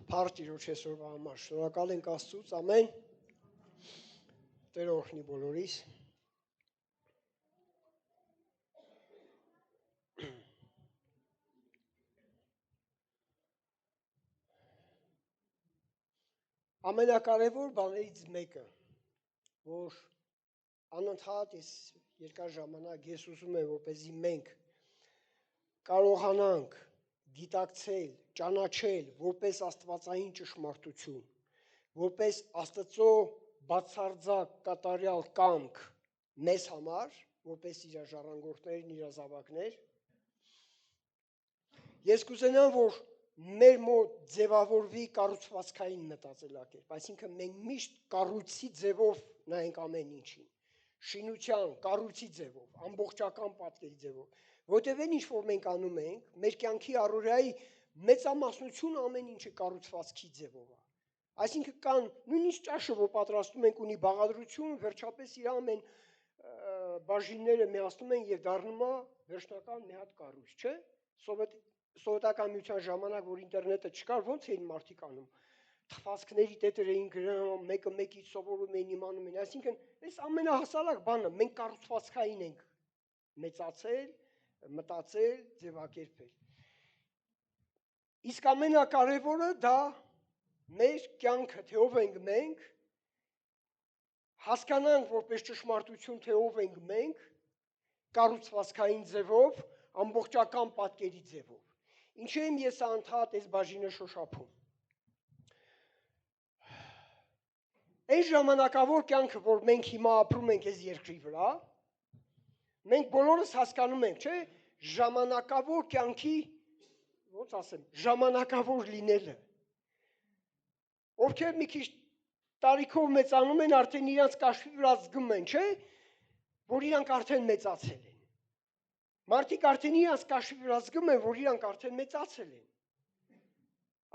Փառք Տիրոջ այսօրվա համար։ Շնորհակալ ենք Աստծուց, ամեն։ Տերը օրհնի բոլորիս։ Ամենակարևոր բաներից մեկը, որ անընդհատ ես երկար ժամանակ ես ուզում եմ, որպեսզի մենք կարողանանք գիտակցել, ճանաչել որպես աստվածային ճշմարտություն, որպես Աստծո բացարձակ կատարյալ կամք մեզ համար, որպես իր ժառանգորդներ, իր զավակներ, ես կուզենամ, որ մեր մոտ ձևավորվի կառուցվածքային մտածելակերպ, այսինքն մենք միշտ կառույցի ձևով նայենք ամեն ինչին, շինության, կառույցի ձևով, ամբողջական պատկերի ձևով, որտեղ այն ինչ որ մենք անում ենք, մեր կյանքի առօրյայի մեծամասնությունը ամեն ինչը կառուցվածքի ձևով է։ Այսինքն կան նույնիսկ ճաշը, որ պատրաստում ենք ունի բաղադրություն, վերջապես իր ամեն բաժինները միացնում են եւ դառնում է վերջնական մի հատ կառույց, չէ՞։ Սովետական միության ժամանակ, որ ինտերնետը չկար, ո՞նց էին մարդիկ անում։ Թխվածքների տետեր էին գրում, մեկը մեկից սովորում էին, իմանում էին։ Այսինքն, այս ամենահասարակ բանը մենք կառուցվածքային ենք մեծացել, մտածել, ձևակերպել։ Իսկ ամենակարևորը դա մեր կյանքը, թե ով ենք մենք, հասկանանք որպես ճշմարտություն, թե ով ենք մենք, կառուցվածքային ձևով, ամբողջական պատկերի ձևով։ Ինչու եմ ես անդադ այս բաժինը շոշափում։ Այս ժամանակավոր կյանքը, որ մենք հիմա ապրում ենք այս երկրի վրա, մենք բոլորս հասկանում ենք, չէ՞, ժամանակավոր կյանքի, ոնց ասեմ, ժամանակավոր լինելը։ Ովքեր մի քիչ տարիքով մեծանում են, արդեն իրանց կաշվի վրա զգում են, չէ՞, որ իրանք արդեն մեծացել են։ Մարդիկ արդեն իրանց կաշվի վրա զգում են, որ իրանք արդեն մեծացել են։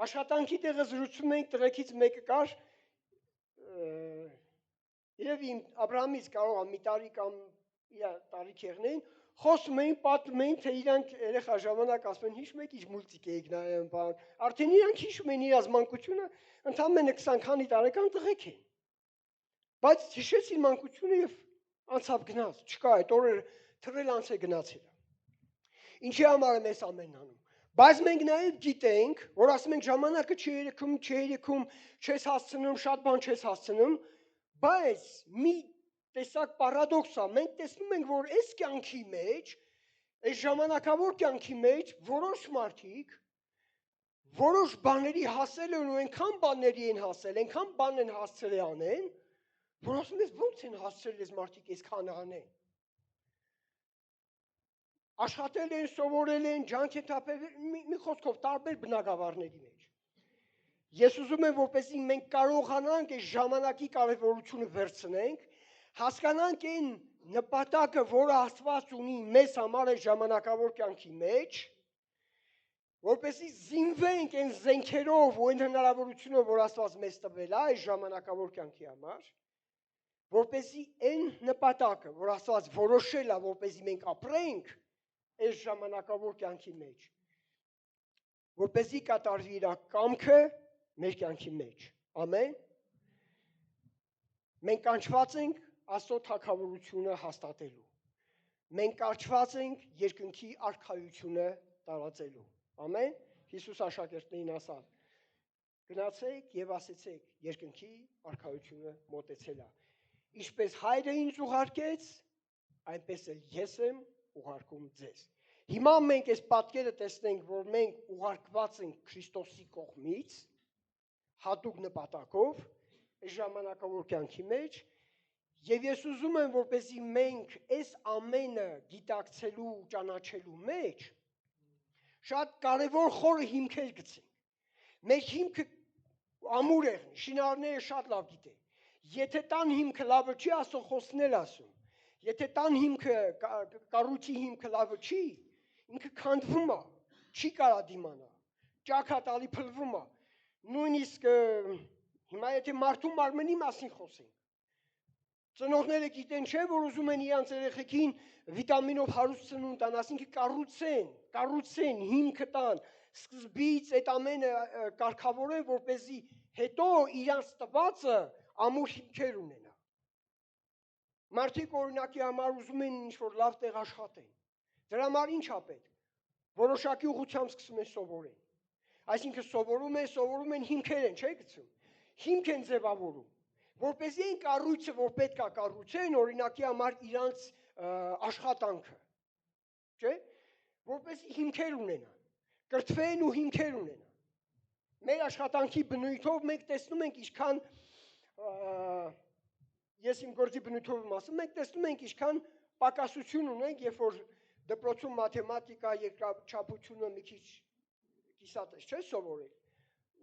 Աշխատանքի տեղը զրուցում ենք, տղեկից մեկը կար, երևի Աբրահամից կարող է մի տարի կամ իր տարիք եղնեն, խոսում էին, պատմում էին, թե իրանք երեխա ժամանակ ասում են, հիշում եք ինչ մուլտիկ էիք նայում, բան, արդեն իրանք հիշում են իրաց մանկությունը, ընդամենը 20 քանի տարեկան տղեկ են։ Բայց հիշեցին մանկությունը եւ անցավ գնաց, չկա այդ օրերը թռել անց է գնացել։ Ինչի համար եմ այս ամենն անում։ Բայց մենք նաեւ գիտենք, որ ասում ենք ժամանակը չերեքում, չես հասցնում, շատ բան չես հասցնում, բայց մի տեսակ պարադոքս է, մենք տեսնում ենք, որ այս կյանքի մեջ, այս ժամանակավոր կյանքի մեջ որոշ մարդիկ որոշ բաների հասել են ու այնքան բաների են հասել, այնքան բան են հասցրել անեն, որ ասում ես ո՞նց են հասցրել այս մարդիկ այսքան անեն։ Աշխատել են, սովորել են, ջանք են թափել, մի խոսքով տարբեր բնագավառների մեջ։ Ես ուզում եմ, որպեսզի մենք կարողանանք այս ժամանակի կարևորությունը վերցնենք, հասկանանք այն նպատակը, որը Աստված ունի մեզ համար այս ժամանակավոր կյանքի մեջ, որպեսզի զինվենք այն զենքերով ու այն հնարավորությունով, որ Աստված մեզ տվել է այս ժամանակավոր կյանքի համար, որպեսզի այն նպատակը, որ Աստված որոշել է, որպեսզի մենք ապրենք այս ժամանակավոր կյանքի մեջ, որպեսզի կատարվի իր կամքը մեր կյանքի մեջ։ Ամեն։ Մենք կանչված ենք Աստծո թագավորությունը հաստատելու։ Մենք կանչված ենք երկնքի արքայությունը տարածելու։ Ամեն։ Հիսուս աշակերտներին ասավ. գնացեք եւ ասեցեք, երկնքի արքայությունը մոտեցել է։ Ինչպես Հայրը ինձ ուղարկեց, այնպես էլ ես եմ ուղարկում ձեզ։ Հիմա մենք այս պատկերը տեսնենք, որ մենք ուղարկված ենք Քրիստոսի կողմից, հատուկ նպատակով, այս ժամանակավոր կյանքի մեջ, եւ ես ուզում եմ, որպեսզի մենք այս ամենը գիտակցելու, ճանաչելու մեջ շատ կարևոր խորը հիմքեր գցենք։ Մեր հիմքը ամուր է, շինարարները շատ լավ գիտեն։ Եթե տան հիմքը լավը չի, Աստծո խոսքն էլ ասում։ Եթե տան հիմքը, կառույցի հիմքը լավը չի, ինքը քանդվում է, չի կարա դիմանա, ճաքա տալի փլվում է։ Նույնիսկ հիմա եթե մարդու մարմնի մասին խոսենք, ծնողները գիտեն չէ, որ ուզում են իրանց երեխեքին վիտամինով հարուստ ծնունդ տան, ասինքն կառուցեն, հիմքը տան, սկզբից այդ ամենը կարգավորեն, որպեսզի հետո իրանց տվածը ամուր հիմքեր ունենա։ Մարդիկ օրինակի համար ուզում են ինչ-որ լավ տեղ աշխատեն։ Դրա համար ինչ ա պետք։ Որոշակի ուղղությամբ սկսում են սովորեն։ Այսինքն սովորում են հիմքեր են, չէ՞ գցում։ Հիմք են ձևավորում, որպեսզի այն կառույցը, որ պետք է կառուցեն, օրինակի համար իրանց աշխատանքը, չէ՞, որպեսզի հիմքեր ունենան, կրթվեն ու հիմքեր ունենան։ Մեր աշխատանքի բնույթով մենք տեսնում ենք ինչքան ես իմ գործի բնույթով եմ ասում, մենք տեսնում ենք ինչքան պակասություն ունենք, երբ որ դպրոցում մաթեմատիկա երկրաչափությունը մի քիչ կիսատես չէ սովորել։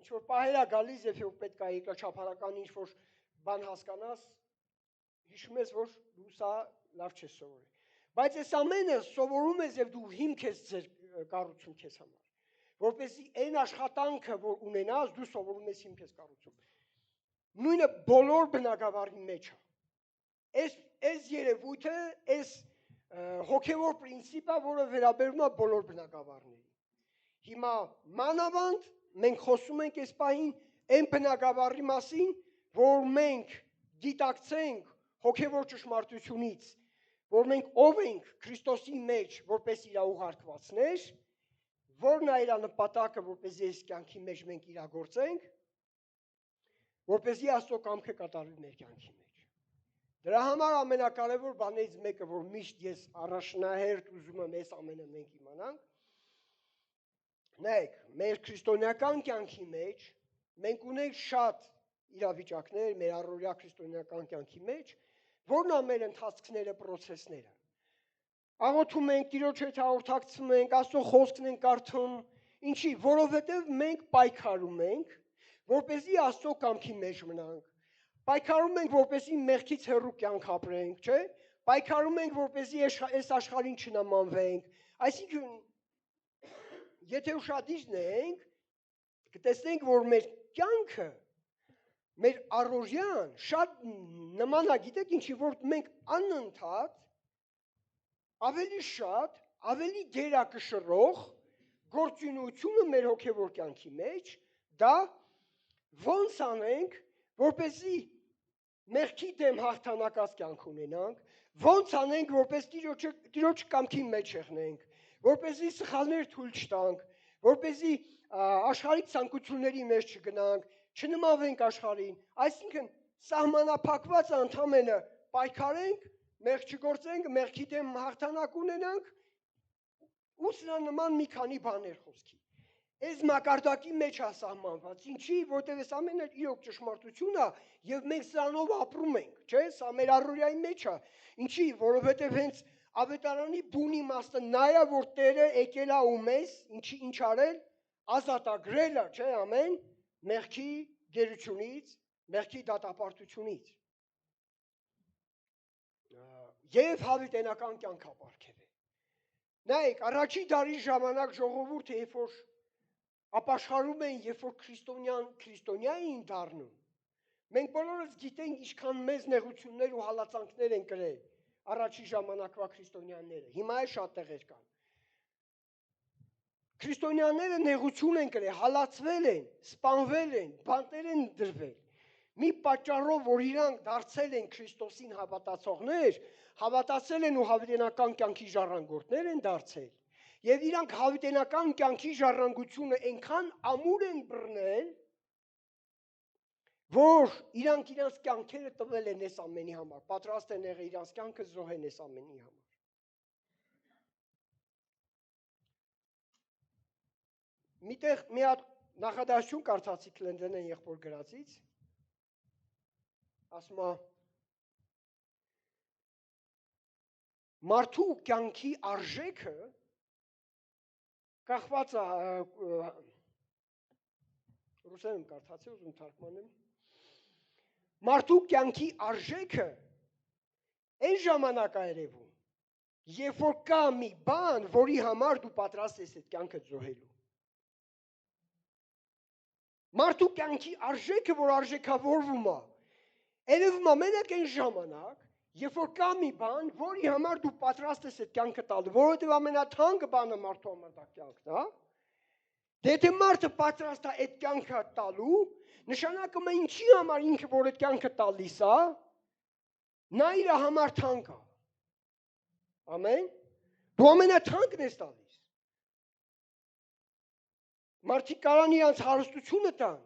Ինչ-որ պահեր է գալիս, երբ պետք է երկրաչափարական ինչ-որ բան հասկանաս, հիշում ես, որ դու սա լավ չես սովորել։ Բայց այս ամենը սովորում ես եւ դու հիմք ես ձեր կառուցում քեզ համար։ Որպեսզի այն աշխատանքը, որ ունենաս, դու սովորում ես հիմք ես կառուցում։ Նույնը բոլոր բնագավառի մեջ է։ Այս երևույթը, այս հոգևոր պրինցիպը, որը վերաբերում է բոլոր բնագավառներին։ Հիմա մանավանդ մենք խոսում ենք այս պահին այն բնագավառի մասին, որ մենք դիտակցենք հոգևոր ճշմարտությունից, որ մենք ով ենք Քրիստոսի մեջ, որպես իր ուղարկվածներ, որն է իր նպատակը, որպեսզի այս կյանքի մեջ մենք իրագործենք, որպեսզի Աստծո կամքը կատարվի մեր կյանքի մեջ։ Դրա համար ամենակարևոր բաներից մեկը, որ միշտ ես առաջնահերթ ուզում եմ այս ամենը մենք իմանանք, նայեք, մեր քրիստոնեական կյանքի մեջ մենք ունենք շատ իրավիճակներ մեր առօրյա քրիստոնեական կյանքի մեջ, որն է մեր ընթացքները, պրոցեսները։ Աղոթում ենք, Տիրոջ հետ հաղորդակցվում ենք, Աստծո խոսքն ենք կարդում, ինչի, որովհետև մենք պայքարում ենք, որպեսզի Աստծո կամքի մեջ մնանք։ Պայքարում ենք, որպեսզի մեղքից հեռու կյանք ապրենք, չէ՞։ Պայքարում ենք, որպեսզի այս աշխարհին չնմանվենք։ Այսինքն, եթե ուշադիր ենք, կտեսնենք, որ մեր կյանքը, մեր առօրյան շատ նման է, գիտեք ինչի, որ մենք անընդհատ ավելի շատ, ավելի գերակշռող գործունեությունը մեր հոգևոր կյանքի մեջ, դա ոնց անենք, որպեսզի մեղքի դեմ հաղթանակած կյանք ունենանք, ոնց անենք, որպես Տիրոջ կամքի մեջ եղնենք, որպեսզի սխալներ թույլ չտանք, որպեսզի աշխարհիկ ցանկությունների մեջ չգնանք, չնմանվենք աշխարհին, այսինքն սահմանափակված ընդամենը պայքարենք, մեղք չգործենք, մեղքի դեմ հաղթանակ ունենանք, ու սրա նման մի քանի բաներ խոսքի։ Այս մակարդակի մեջ է սահմանված, ինչի, որտեղ այս ամենը իրոք ճշմարտություն է, եւ մենք սրանով ապրում ենք, չէ՞, սա մեր առօրյայի մեջ է, ինչի, որովհետեւ հենց ավետարանի բուն իմաստը նա է, որ Տերը եկել է ու մեզ, ինչ արել, ազատագրել է, չէ՞, ամեն մեղքի գերությունից, մեղքի դատապարտությունից։ Եվ հավիտենական կյանք ապարգևել։ Նայեք, առաջի դարի ժամանակ ժողովուրդը, երբ որ ապաշխարում էին, երբ որ քրիստոնյա էին դառնում, մենք բոլորս գիտենք ինչքան մեծ նեղություններ ու հալածանքներ են կրել առաջի ժամանակվա քրիստոնյաները, հիմա է շատ տեղեր կան։ Քրիստոնյաները նեղություն են կրել, հալածվել են, սպանվել են, բանտեր են դրվել։ Մի պատճառով, որ իրանք դարձել են Քրիստոսին հավատացողներ, հավատացել են ու հավիտենական կյանքի ժառանգորդներ են դարձել, եւ իրանք հավիտենական կյանքի ժառանգությունը այնքան ամուր են բռնել, որ իրանք իրանց կյանքերը տվել են այս ամենի համար, պատրաստ են եղել իրանց կյանքը զոհեն այս ամենի համար։ Միտեղ մի հատ նախադասություն կարդացի Քլենդենեն եղբոր գրածից, ասում է մարդու կյանքի արժեքը կախված է ռուսերեն կարդացի, ուզում թարգմանեմ։ Մարդու կյանքի արժեքը այն ժամանակ է երևում, երբ որ կա մի բան, որի համար դու պատրաստ ես այդ կյանքը զոհելու։ Մարդու կյանքի արժեքը, որ արժեքավորվում է, երևում է մենակ այն ժամանակ, երբ որ կա մի բան, որի համար դու պատրաստ ես այդ կյանքը տալու, որովհետև ամենաթանկը բանը մարդու համար դա կյանքն է, Դե եթե մարդը պատրաստ է այդ կյանքը տալու, նշանակում է ինչի համար ինքը որ այդ կյանքը տալիս է, նա իր համար թանկ է։ Ամեն։ Դու ամենաթանկն ես տալիս։ Մարդիկ կարան իրանց հարստությունը տան,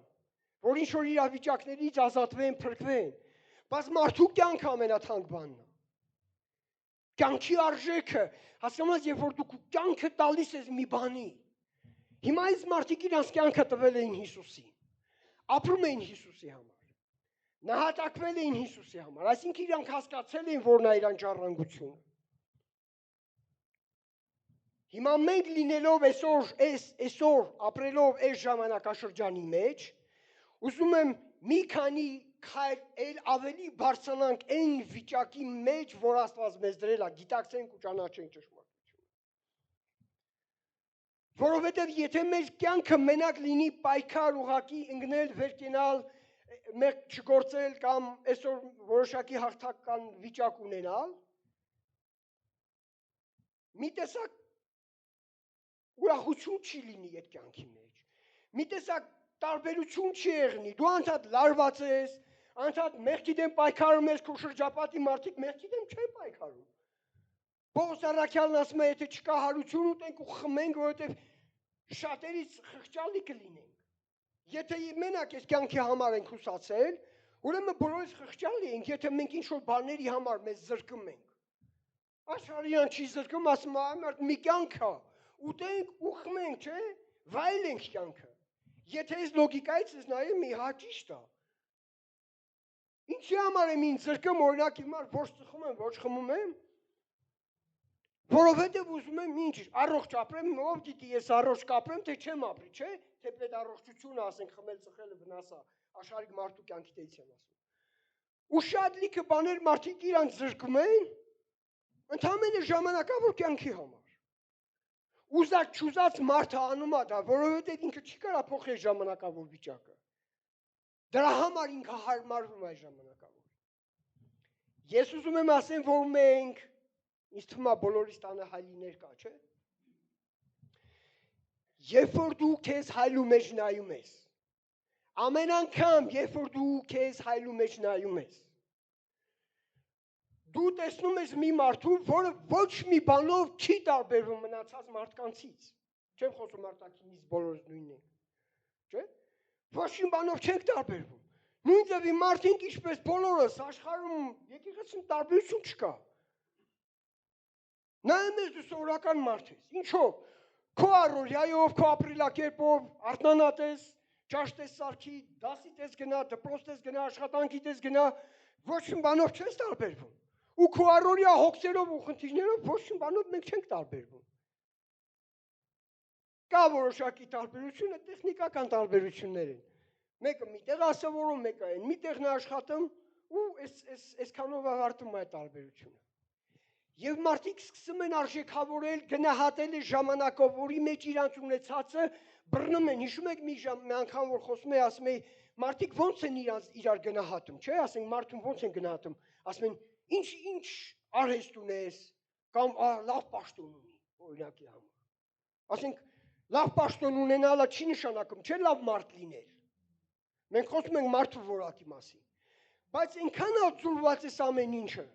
որ ինչ-որ իրավիճակներից ազատվեն, փրկվեն, բայց մարդու կյանքը ամենաթանկ բանն է։ Կյանքի արժեքը, հասկանում ես, երբ որ դու կյանքը տալիս ես մի բանի, հիմա այս մարդիկ իրանց կյանքը տվել էին Հիսուսին, ապրում էին Հիսուսի համար, նահատակվել էին Հիսուսի համար, այսինքն իրանք հասկացել էին, որ նա իրան ժառանգությունը։ Հիմա մենք լինելով այսօր ապրելով այս ժամանակաշրջանի մեջ, ուզում եմ մի քանի քայլ ավելի բարձրանանք այն վիճակի մեջ, որ Աստված մեզ դրել է, գիտակցենք ու ճանաչենք ճշմարտությունը։ Որովհետև եթե մեր կյանքը մենակ լինի պայքար ուղակի ընկնել, վեր կենալ, մեկ չգործել կամ այսօր որոշակի հաղթական վիճակ ունենալ, մի տեսակ ուրախություն չի լինի այդ կյանքի մեջ։ Մի տեսակ տարբերություն չի եղնի։ Դու անդադ լարված ես, անդադ մեղքի դեմ պայքարում ես, քո շրջապատի մարդիկ մեղքի դեմ չեն պայքարում։ Պողոս առաքյալն ասում է, եթե չկա հարություն ուտենք ու խմենք, որովհետև շատերից խղճալի կլինենք։ Եթե մենակ այս կյանքի համար ենք հուսացել, ուրեմն բոլորից խղճալի ենք, եթե մենք ինչ-որ բաների համար մեզ զրկում ենք։ Աշխարհին չի զրկում, ասում է, մի կյանք է, ուտենք ու խմենք, չէ՞, վայելենք կյանքը։ Եթե այս լոգիկայից ես նայում, մի հա ճիշտ է։ Ինչի համար եմ ինձ զրկում, օրինակ հիմա ոչ ծխում եմ, ոչ խմում եմ, որովհետև ուզում եմ ինչ, առողջ ապրեմ, ով գիտի ես առողջ կապրեմ, թե չեմ ապրի, չէ՞, թե այդ առողջությունը, ասենք, խմել ծխելը վնաս է, աշխարհիկ մարդու կյանքի դից եմ ասում։ Ու շատ լիքը բաներ մարդիկ իրանք զրկում են, ընդհանրապես ժամանակավոր կյանքի համար։ Ուզած չուզած մարդը անում է դա, որովհետև ինքը չի կարող փոխել ժամանակավոր վիճակը։ Դրա համար ինքը հարմարվում է ժամանակավոր։ Ես ուզում եմ ասեմ, որ մենք, ինձ թվում է բոլորիս տանը հայլիներ կա, չէ՞։ Երբ որ դու քեզ հայլու մեջ նայում ես, ամեն անգամ, երբ որ դու քեզ հայլու մեջ նայում ես, դու տեսնում ես մի մարդու, որը ոչ մի բանով չի տարբերվում մնացած մարդկանցից։ Չեմ խոսում արտաքինից բոլորս նույնն ենք, չէ՞։ Ոչ մի բանով չենք տարբերվում։ Նույն ձևի մարդիկ ինչպես բոլորս աշխարհում եկեղեցում տարբերություն չկա։ Նայում ես դու սովորական մարդ ես։ Ինչո՞վ։ Քո առօրյայով, քո ապրելակերպով արթնանալ ես, ճաշ ես սարքի, դասի ես գնա, դպրոց ես գնա, աշխատանքի ես գնա, ոչ մի բանով չես տարբերվում։ Ու քո առօրյա հոգսերով ու խնդիրներով ոչ մի բանով մենք չենք տարբերվում։ Կա որոշակի տարբերությունը, տեխնիկական տարբերություններ են։ Մեկը միտեղ է սովորում, մեկը այն միտեղն է աշխատում ու այսքանով ավարտում է այդ տարբերությունը։ Եվ մարդիկ սկսում են արժեքավորել, գնահատել ժամանակով, որի մեջ իրանց ունեցածը բռնում են։ Հիշում եք մի անգամ որ խոսում էի, ասում էի, մարդիկ ո՞նց են իրար գնահատում, չէ՞, ասենք մարդուն ո՞նց են գնահատում, ասում են, ինչ արհեստ ունես, կամ լավ պաշտոն ունի, օրինակի համար։ Ասենք լավ պաշտոն ունենալը չի նշանակում, չէ՞ լավ մարդ լինել։ Մենք խոսում ենք մարդու որակի մասին։ Բայց այնքան էլ ձուլված է ամեն ինչը,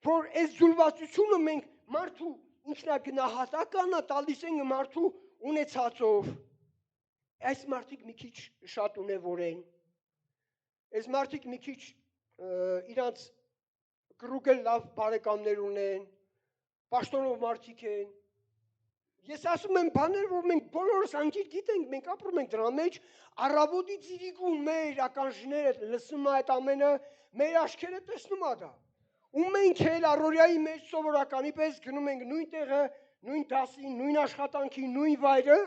որ այս ձուլվածությունը մենք մարդու ինքնագնահատականը տալիս ենք մարդու ունեցածով։ Այս մարդիկ մի քիչ շատ ունևոր են։ Այս մարդիկ մի քիչ իրանց կրուգել լավ բարեկամներ ունեն, պաշտոնով մարդիկ են։ Ես ասում եմ բաներ, որ մենք բոլորս անգիր գիտենք, մենք ապրում ենք դրա մեջ, առավոտի ծիրիկում մեր ականջները լսում է այդ ամենը, մեր աչքերը տեսնում է դա։ Ու մենք էլ առօրյայի մեջ սովորականի պես գնում ենք նույն տեղը, նույն դասին, նույն աշխատանքի, նույն վայրը,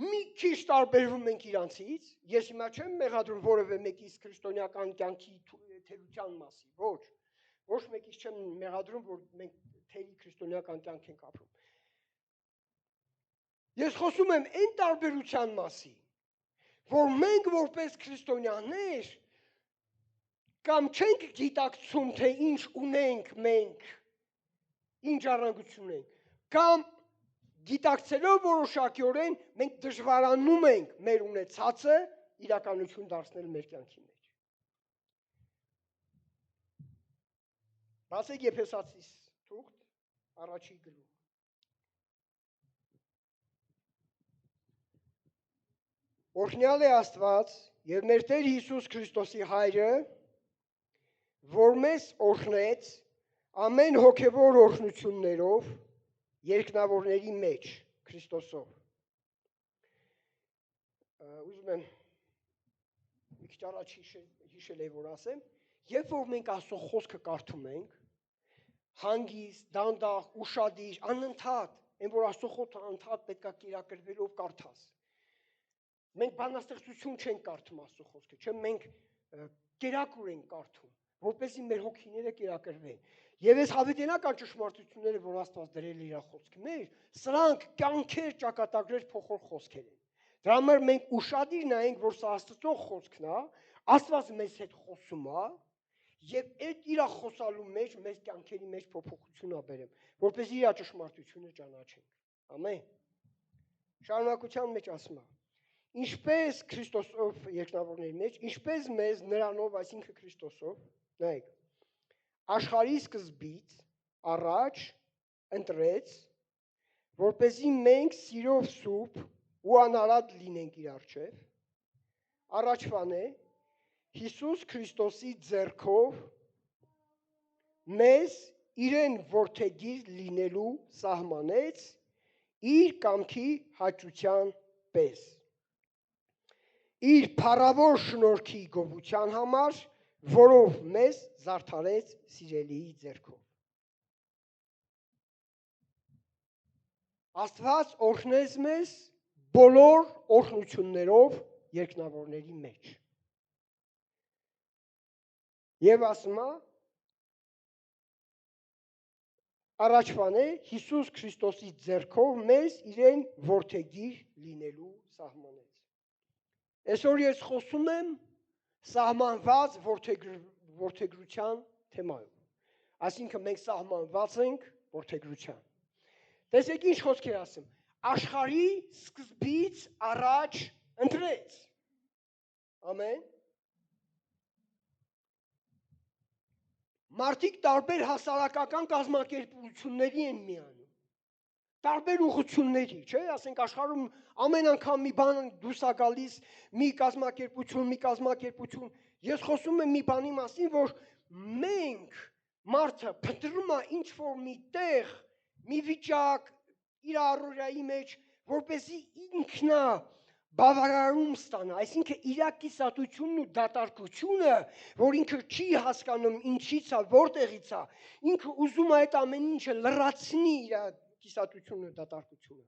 մի քիչ տարբերվում ենք իրանցից, ես հիմա չեմ մեղադրում որևէ մեկից քրիստոնեական կյանքի թերության մասին, ոչ մեկից չեմ մեղադրում, որ մենք թերի քրիստոնեական կյանք ենք ապրում։ Ես խոսում եմ այն տարբերության մասին, որ մենք որպես քրիստոնյաներ կամ չենք գիտակցում, թե ինչ ունենք մենք, ինչ առանգություն ենք, կամ գիտակցելով որոշակիորեն մենք դժվարանում ենք մեր ունեցածը իրականություն դարձնել մեր կյանքի մեջ։ Բացեք Եփեսացիս թուղթ առաջի գլուխ։ Օրհնյալ է Աստված եւ մեր Տեր Հիսուս Քրիստոսի Հայրը, որ մեզ օրհնեց ամեն հոգևոր օրհնություններով երկնավորների մեջ Քրիստոսով։ Ուզում եմ մի քիչ առաջ հիշել եմ, որ ասեմ, երբ որ մենք Աստծո խոսքը կարդում ենք, հանգիստ, դանդաղ, ուշադիր, անընդհատ, այն որ Աստծո խոսքը անընդհատ պետք է կիրակրվելով կարդաս։ Մենք բանաստեղծություն չենք կարդում Աստծո խոսքը, չէ՞, մենք կերակուր ենք կարդում, որպեսզի մեր հոգիները կերակրվեն։ Եվ այս հավիտենական ճշմարտությունները, որ Աստված դրել է իր խոսքի մեջ, սրանք կյանքեր, ճակատագրեր փոխող խոսքեր են։ Դրա համար մենք ուշադիր նայենք, որ սա Աստծո խոսքն է, Աստված մեզ հետ խոսում է, եւ այդ իր խոսալու մեջ մեր կյանքերի մեջ փոփոխություն ա բերեմ, որպեսզի իր ճշմարտությունը ճանաչենք։ Ամեն։ Շարունակության մեջ ասում է. Ինչպես Քրիստոսով երկնավորների մեջ, ինչպես մեզ նրանով, այսինքն Քրիստոսով, նայեք, աշխարհի սկզբից առաջ ընտրեց, որպեսզի մենք սիրով սուրբ ու անարատ լինենք իր առջև, առաջվան է Հիսուս Քրիստոսի ձեռքով մեզ իրեն որդեգիր լինելու սահմանեց իր կամքի հաճության պես։ Իր փառավոր շնորհքի գովության համար, որով մեզ զարդարեց սիրելիի ձեռքով։ Աստված օրհնեց մեզ բոլոր օրհնություններով երկնավորների մեջ։ Եվ ասում է, առաջվան է Հիսուս Քրիստոսի ձեռքով մեզ իրեն որդեգիր լինելու սահմանեց։ Այսօր ես խոսում եմ սահմանված որդեգրության թեմայով։ Այսինքն մենք սահմանված ենք որդեգրության։ Տեսեք ինչ խոսքեր ասեմ։ Աշխարհի սկզբից առաջ ընտրեց։ Ամեն։ Մարդիկ տարբեր հասարակական կազմակերպությունների են միանում։ Տարբեր ուղղությունների, չէ՞, ասենք աշխարհում ամեն անգամ մի բան դուրս է գալիս, մի կազմակերպություն։ Ես խոսում եմ մի բանի մասին, որ մենք մարդը փնտրում է ինչ որ մի տեղ, մի վիճակ իր առօրյայի մեջ, որպեսզի ինքնա բավարարում ստանա, այսինքն իր կիսատությունն ու դատարկությունը, որ ինքը չի հասկանում ինչից է, որտեղից է, ինքը ուզում է այդ ամեն ինչը լրացնի իր կիսատությունն ու դատարկությունը։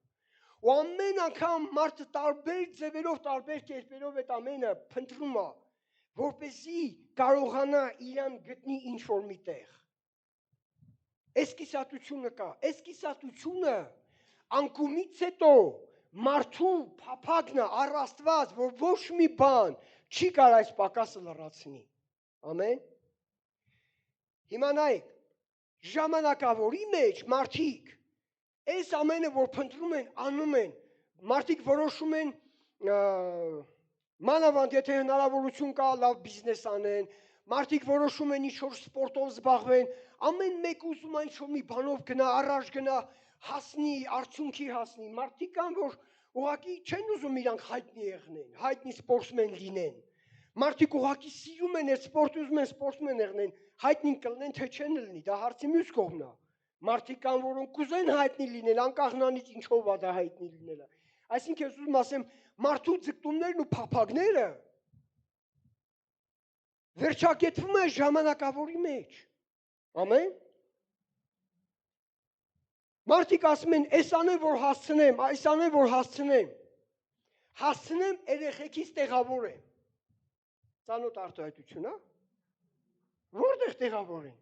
Ու ամեն անգամ մարդը տարբեր ձևերով, տարբեր կերպերով այդ ամենը փնտրում է, որպեսզի կարողանա իրան գտնի ինչ որ մի տեղ։ Այս կիսատությունը կա, այս կիսատությունը անկումից հետո մարդու փափագն է առ Աստված, որ ոչ մի բան չի կարող այս պակասը լրացնի։ Ամեն։ Հիմա նայեք, ժամանակավորի մեջ մարդիկ այս ամենը, որ փնտրում են, անում են, մարդիկ որոշում են մանավանդ եթե հնարավորություն կա, լավ բիզնես անեն, մարդիկ որոշում են ինչ-որ սպորտով զբաղվեն, ամեն մեկ ուզում է ինչ-որ մի բանով գնա, առաջ գնա, հասնի, արդյունքի հասնի, մարդիկ կան, որ ուղղակի չեն ուզում իրանք հայտնի եղնեն, հայտնի սպորտսմեն լինեն, մարդիկ ուղղակի սիրում են այդ սպորտը, ուզում են սպորտսմեն եղնեն, հայտնի կլինեն, թե չեն լինի, դա հարցի մյուս կողմն է, մարդիկ կան, որոնք կուզեն հայտնի լինել, անկախ նրանից ինչով է դա հայտնի լինելը, այսինքն ես ուզում ասեմ, մարդու ձգտումներն ու փափագները վերջակետվում է ժամանակավորի մեջ, ամեն։ Մարդիկ ասում են, այս անեմ, որ հասցնեմ, այս անեմ, որ հասցնեմ երեխեքից տեղավորեմ։ Ծանոթ արտահայտություն, հա։ Որտեղ տեղավորեն։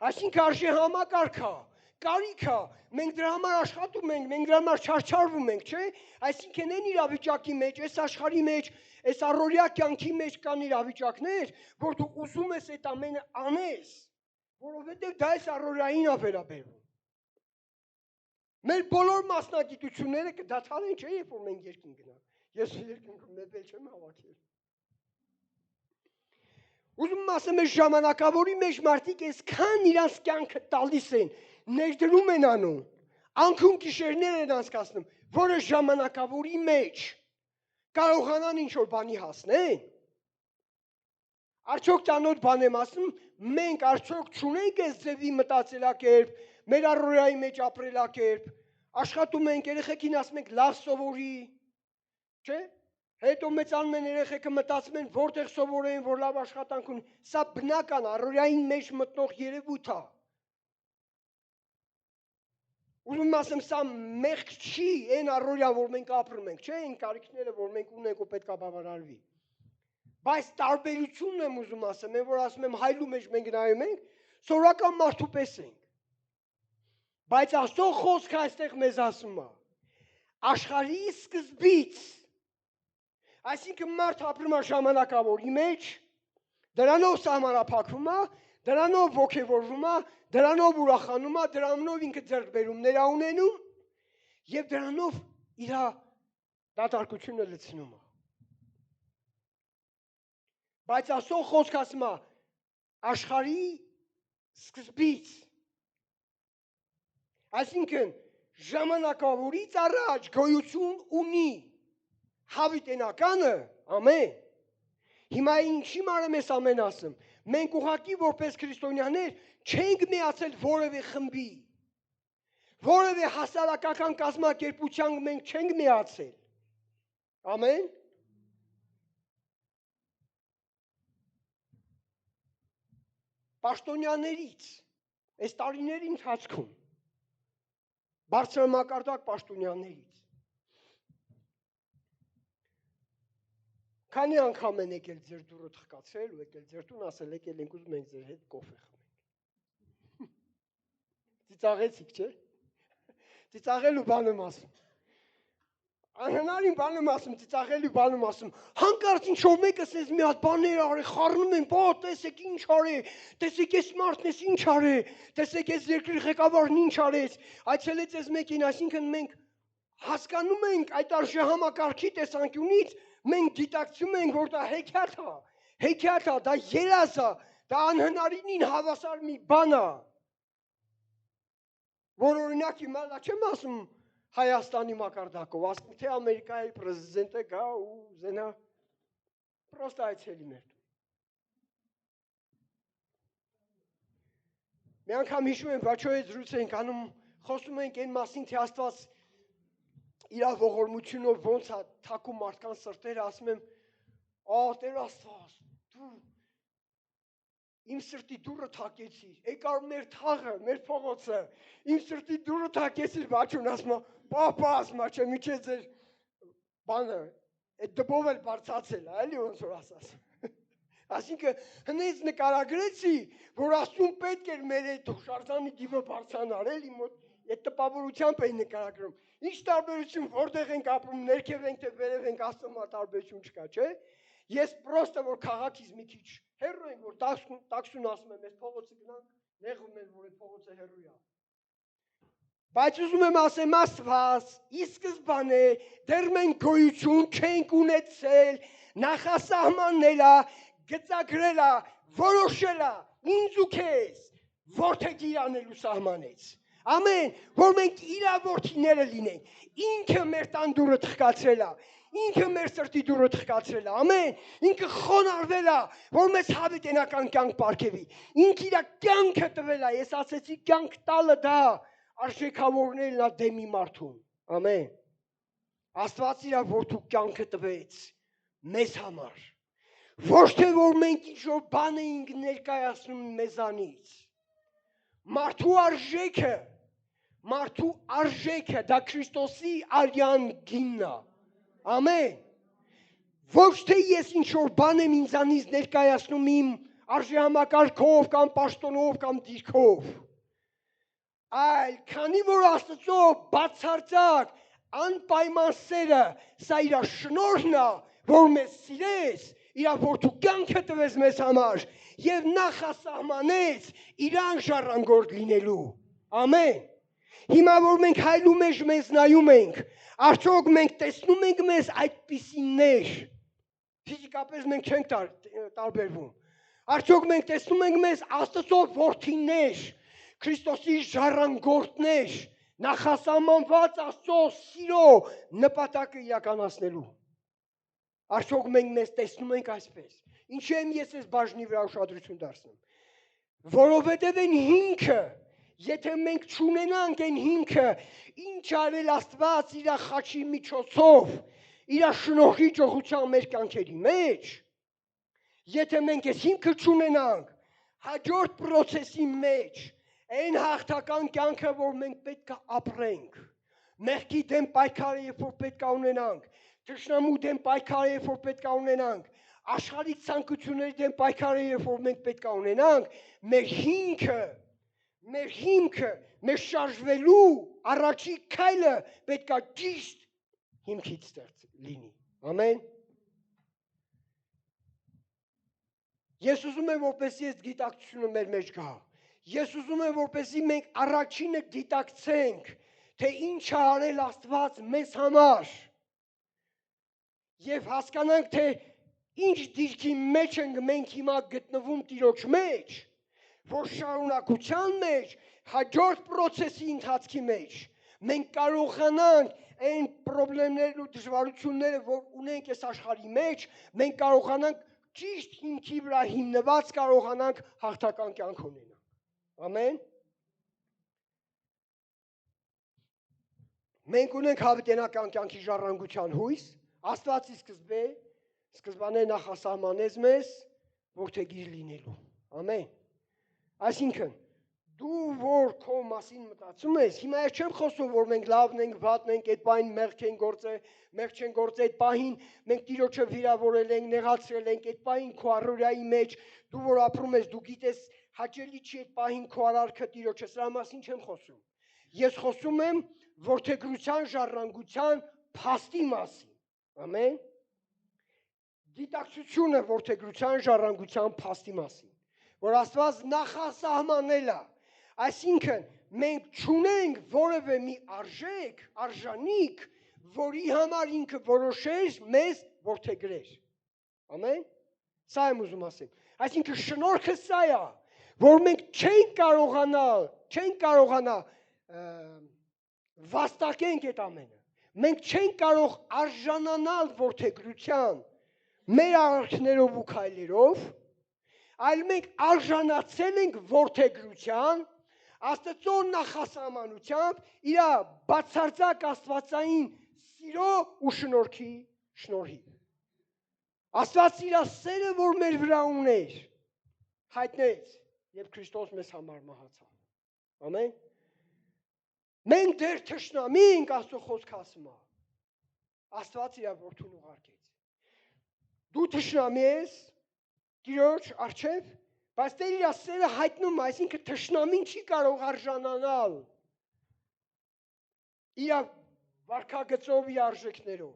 Այսինքն արժե համակարգա, կարիքա, մենք դրա համար աշխատում ենք, մենք դրա համար չարչարվում ենք, չէ՞։ Այսինքն այն իրավիճակի մեջ, այս աշխարհի մեջ, այս առօրյա կյանքի մեջ կան իրավիճակներ, որ դու ուզում ես այդ ամենը անես, որովհետև դա այս առօրյային է վերաբերվում։ Մեր բոլոր մասնագիտությունները կդադարեն, չէ՞, երբ որ մենք երկին գնանք։ Ես երկինքում մեբել չեմ հավաքել։ Ուզում եմ ասեմ, այս ժամանակավորի մեջ մարդիկ այսքան իրանց կյանքը տալիս են, ներդրում են անում, անքուն գիշերներ են անցկացնում, որը ժամանակավորի մեջ կարողանան ինչ-որ բանի հասնեն։ Արդյոք տանոտ բան եմ ասում, մենք արդյոք չունենք այս ձևի մտածելակերպ, մեր առօրյայի մեջ ապրելակերպ, աշխատում ենք, երեխեքին ասում ենք լավ սովորի, չէ՞։ Հետո մեծանում են երեխեքը մտածում են որտեղ սովորեն, որ լավ աշխատանք ունեն։ Սա բնական առօրյային մեջ մտնող երևույթ է։ Ուզում եմ ասեմ, սա մեղք չի, այն առօրյա, որ մենք ապրում ենք, չէ՞, այն կարիքները, որ մենք ունենք ու պետք է բավարարվի։ Բայց տարբերությունն եմ ուզում ասեմ, այն որ ասում եմ հայլու մեջ մենք նայում ենք, սովորական մարդու պես ենք։ Բայց Աստծո խոսքը այստեղ մեզ ասում է. աշխարհի սկզբից, այսինքն մարդ ապրում է ժամանակավորի մեջ, դրանով սահմանափակվում է, դրանով ոգևորվում է, դրանով ուրախանում է, դրանով ինքը ձեռքբերումներ է ունենում եւ դրանով իր դատարկությունը լցնում է։ Բայց Աստծո խոսքը ասում է աշխարհի սկզբից, այսինքն ժամանակավորից առաջ գոյություն ունի հավիտենականը, ամեն։ Հիմա ինչի մարեմ ես ամեն ասում, մենք ուղղակի որպես քրիստոնյաներ չենք միացել որևէ խմբի, որևէ հասարակական կազմակերպության մենք չենք միացել, ամեն։ Պաշտոնյաներից, այս տարիների ընթացքում, բարձրամակարդակ պաշտոնյաներից, քանի անգամ են եկել ձեր դուրը թխկացել ու եկել ձեր տուն ասել եկել ենք ուզում ենք ձեր հետ կոֆե խմենք։ Ծիծաղեցիք, չէ՞։ Ծիծաղելու բան եմ ասում։ Անհնարին բան եմ ասում, ծիծաղելու բան եմ ասում։ Հանկարծ ինչ-որ մեկը ասես մի հատ բաներ արի, խառնում են, բա տեսեք ինչ արի, տեսեք այս մարդն էս ինչ արի, տեսեք այս երկրի ղեկավարն ինչ արեց, այցելեց այս մեկին, այսինքն մենք հասկանում ենք այդ արժեհամակարգի տեսանկյունից մենք գիտակցում ենք, որ դա հեքիաթ է, դա երազ է, դա անհնարինին հավասար մի բան է, որ օրինակ հիմա չեմ ասում Հայաստանի մակարդակով, ասում թե Ամերիկայի պրեզիդենտը գա ու զենա, պրոստը այցելի մեր տուն։ Մի անգամ հիշում եմ, բաչո հետ զրույց ենք անում, խոսում ենք այն մասին, թե Աստված իր ողորմությունով ոնց է թակում մարդկանց սրտերը, ասում եմ, Տեր Աստված, դու իմ սրտի դուռը թակեցիր, եկար մեր թաղը, մեր փողոցը, իմ սրտի դուռը թակեցիր, բաչուն ասում է, պապա ասում է, չէ, միթե ձեր բանը, այդ դբով էլ բարձացել, էլի ոնց որ ասաս։ Այսինքն հնից նկարագրեցի, որ Աստծուն պետք էր մեր այդ հուշարձանի դիվը բարձրանար, էլի մոտ այդ տպավորությամբ էին նկարագրում։ Ինչ տարբերություն, որտեղ ենք ապրում, ներքև ենք թե վերև ենք, Աստծո տարբերություն չկա, չէ՞։ Ես պրոստը որ քաղաքից մի քիչ հեռու ենք, որ տաքսուն ասում եմ, այս փողոցը գնանք, նեղում են, որ այդ փողոցը հեռու է։ Բայց ուզում եմ ասեմ Աստված, ի սկզբանե դեռ մենք գոյություն չենք ունեցել, նախասահմանել է, գծագրել է, որոշել է, ինձ ու քեզ, որդեգիր անելու սահմանեց։ Ամեն, որ մենք իր որդիները լինենք, ինքը մեր տան դուռը թխկացրել է, ինքը մեր սրտի դուռը թխկացրել է, ամեն, ինքը խոնարհվել է, որ մեզ հավիտենական կյանք պարգևի, ինքը իր կյանքը տվել է, ես ասեցի կյանք տալը դա, արժեքավորներն է դեմի մարդուն, ամեն, Աստված իր որդու կյանքը տվեց մեզ համար, ոչ թե որ մենք ինչ-որ բան էինք ներկայացնում մեզանից, մարդու արժեքը, դա Քրիստոսի արյան գինն է, ամեն, ոչ թե ես ինչ-որ բան եմ ինձանից ներկայացնում իմ արժեհամակարգով կամ պաշտոնով կամ դիրքով, այլ քանի որ Աստծո բացարձակ անպայման սերը, սա իր շնորհն է, որ մեզ սիրեց, իր որդու կյանքը տվեց մեզ համար եւ նախասահմանեց իրան ժառանգորդ լինելու, ամեն, Հիմա որ մենք հայլու մեջ մեզ նայում ենք, արդյոք մենք տեսնում ենք մեզ այդպիսիներ։ Ֆիզիկապես մենք չենք տարբերվում։ Արդյոք մենք տեսնում ենք մեզ Աստծո որդիներ, Քրիստոսի ժառանգորդներ, նախասահմանված Աստծո սիրո նպատակը իրականացնելու։ Արդյոք մենք մեզ տեսնում ենք այսպես։ Ինչու եմ ես այս բաժնի վրա ուշադրություն դարձնում։ Որովհետև այն հիմքը, եթե մենք չունենանք այն հիմքը, ինչ արել Աստված իր խաչի միջոցով, իր շնորհի ճոխության մեր կյանքերի մեջ, եթե մենք այս հիմքը չունենանք, հաջորդ process-ի մեջ, այն հաղթական կյանքը, որ մենք պետք է ապրենք, մեղքի դեմ պայքարը, երբ որ պետք է ունենանք, թշնամու դեմ պայքարը, երբ որ պետք է ունենանք, աշխարհի ցանկությունների դեմ պայքարը, երբ որ մենք պետք է ունենանք, մեր հիմքը, մեր շարժվելու առաջի քայլը պետք է ճիշտ հիմքից լինի։ Ամեն։ Ես ուզում եմ, որպեսզի այս գիտակցությունը մեր մեջ գա։ Ես ուզում եմ, որպեսզի մենք առաջինը գիտակցենք, թե ինչ է արել Աստված մեզ համար։ Եվ հասկանանք, թե ինչ դիրքի մեջ ենք մենք հիմա գտնվում Տիրոջ մեջ, որ շարունակության մեջ, հաջորդ process-ի ընթացքի մեջ, մենք կարողանանք այն խնդիրներն ու դժվարությունները, որ ունենք այս աշխարհի մեջ, մենք կարողանանք ճիշտ հիմքի վրա հիմնված կարողանանք հաղթական կյանք ունենալ։ Ամեն։ Մենք ունենք հավիտենական կյանքի ժառանգության հույս, Աստվածի սկզբանե նախասահմանեց մեզ որդեգիր լինելու։ Ամեն։ Այսինքն, դու որ քո մասին մտածում ես, հիմա ես չեմ խոսում, որ մենք լավն ենք, վատն ենք, այդ պահին մեղք չեն գործել, այդ պահին մենք Տիրոջը վիրավորել ենք, նեղացրել ենք, այդ պահին քո առօրյայի մեջ, դու որ ապրում ես, դու գիտես հաճելի չի այդ պահին քո արարքը Տիրոջը, սրա մասին չեմ խոսում։ Ես խոսում եմ որդեգրության ժառանգության փաստի մասին։ Ամեն։ Գիտակցությունը որդեգրության ժառանգության փաստի մասին, որ Աստված նախասահմանել է, այսինքն մենք չունենք որևէ մի արժանիք, որի համար ինքը որոշեր մեզ որդեգրեր։ Ամեն։ Սա եմ ուզում ասեմ։ Այսինքն շնորհքը սա է, որ մենք չենք կարողանա վաստակենք այդ ամենը։ Մենք չենք կարող արժանանալ որդեգրության մեր արարքներով ու քայլերով, այլ մենք արժանացել ենք որդեգրության Աստծո նախասահմանությամբ իր բացարձակ աստվածային սիրո ու շնորհքի շնորհիվ։ Աստված իր սերը, որ մեր վրա ուներ, հայտնեց, երբ Քրիստոս մեզ համար մահացավ։ Ամեն։ Մենք դեռ թշնամի ենք, Աստծո խոսքը ասում է։ Աստված իր որդուն ուղարկեց։ Դու թշնամի ես Տիրոջ առջև, բայց Տեր իր սերը հայտնում, այսինքն թշնամին չի կարող արժանանալ իր վարքագծով, իր արժեքներով։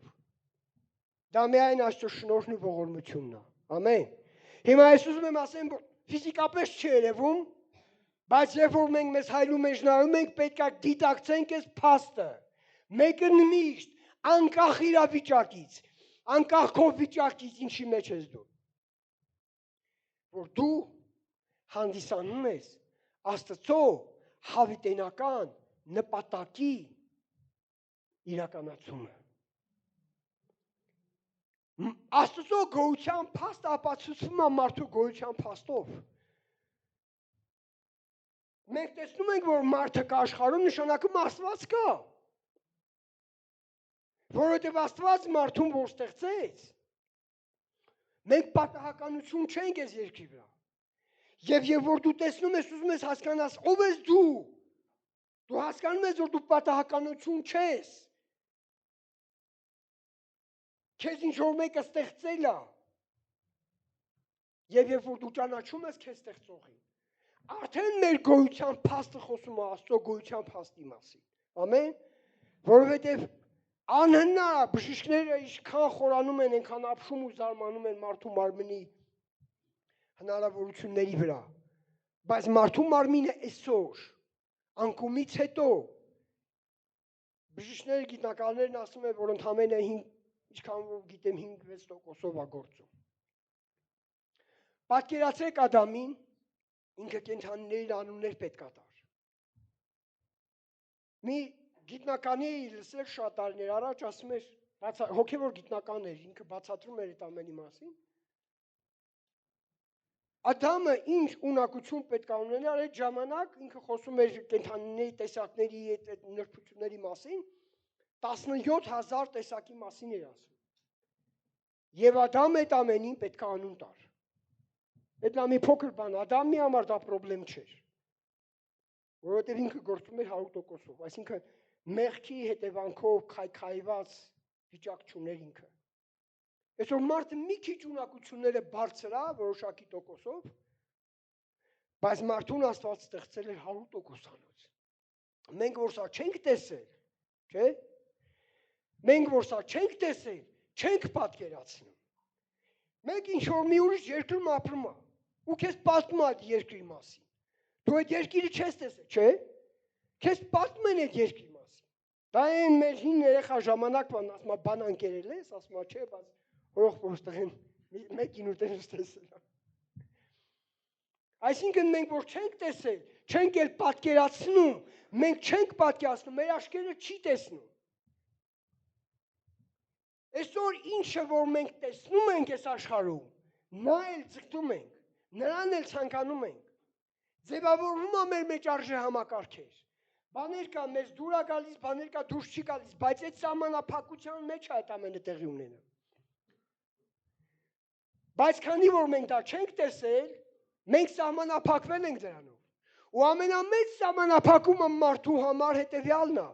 Դա միայն Աստծո շնորհն ու ողորմությունն է։ Ամեն։ Հիմա ես ուզում եմ ասեմ, որ ֆիզիկապես չի երևում, բայց երբ որ մենք մեզ հայլու մեջ նայում ենք, պետք է դիտակցենք այս փաստը։ Մեկը միշտ անկախ իրավիճակից, անկախ քո վիճակից, ինչի մեջ ես դու, որ դու հանդիսանում ես Աստծո հավիտենական նպատակի իրականացումը։ Աստծո գոյության փաստը ապացուցվում է մարդու գոյության փաստով։ Մենք տեսնում ենք, որ մարդը կա աշխարհում, նշանակում Աստված կա։ Որովհետև Աստված մարդուն որ ստեղծեց, մենք պատահականություն չենք այս երկրի վրա։ Եվ որ դու տեսնում ես, ուզում ես հասկանաս, ով ես դու։ Դու հասկանում ես, որ դու պատահականություն չես։ Քեզ ինչ որ մեկը ստեղծել է։ Եվ որ դու ճանաչում ես քեզ ստեղծողին, արդեն մեր գոյության փաստը խոսում է Աստծո գոյության փաստի մասին։ Ամեն։ Որովհետև անհնար է, բժիշկները ինչքան խորանում են, այնքան ապշում ու զարմանում են մարդու մարմնի հնարավորությունների վրա։ Բայց մարդու մարմինը այսօր անկումից հետո Բժիշկները, գիտնականներն ասում են, որ ընդամենը 5, ինչքան որ գիտեմ 5-6%-ով է գործում։ Պատկերացրեք Ադամին, ինքը կենդանիների անուններ պետք է տար։ Մի գիտնականի լսել շատ տարիներ առաջ ասում էր, հոգևոր գիտնական էր, ինքը բացատրում էր այդ ամենի մասին։ Ադամը ինչ ունակություն պետք է ունենար այդ ժամանակ, ինքը խոսում էր կենդանիների տեսակների այդ նրբությունների մասին, 17000 տեսակի մասին էր ասում։ Եվ Ադամը այդ ամենին պետք է անուն տար։ Այդ նա մի փոքր բան, Ադամի համար դա պրոբլեմ չէր։ Որովհետև ինքը գործում էր 100%-ով, այսինքն մեղքի հետևանքով քայքայված վիճակ չուներ ինքը։ Այսօր մարդը մի քիչ ունակությունները բարձր է որոշակի տոկոսով, բայց մարդուն Աստված ստեղծել էր 100%-անոց։ Մենք որ սա չենք տեսել, չէ՞։ Մենք որ սա չենք տեսել, չենք պատկերացնում։ Մենք ինչ որ մի ուրիշ երկրում ապրում է, ու քեզ պատմում է այդ երկրի մասին։ Դու այդ երկիրը չես տեսել, չէ՞։ Քեզ պատմում են այդ երկրի մասին։ Դա այն մեր հին երեխա ժամանակվան ասում է բան անկերել ես, ասում է չէ, բայց հորող փոստեղեն 1 ուտելուց տեսել։ Այսինքն մենք որ չենք տեսել, չենք էլ պատկերացնում, մենք չենք պատկերացնում, մեր աչքերը չի տեսնում։ Այսօր ինչը որ մենք տեսնում ենք այս աշխարհում, նա էլ ձգտում ենք, նրան էլ ցանկանում ենք։ Ձևավորվում է մեր մեջ արժե համակարգեր։ Բաներ կա մեզ դուր է գալիս, բաներ կա դուրս չի գալիս, բայց այդ սահմանափակության մեջ է այդ ամենը տեղի ունենում։ Բայց քանի որ մենք դա չենք տեսել, մենք սահմանափակվել ենք դրանով։ Ու ամենամեծ սահմանափակումը մարդու համար հետևյալն է,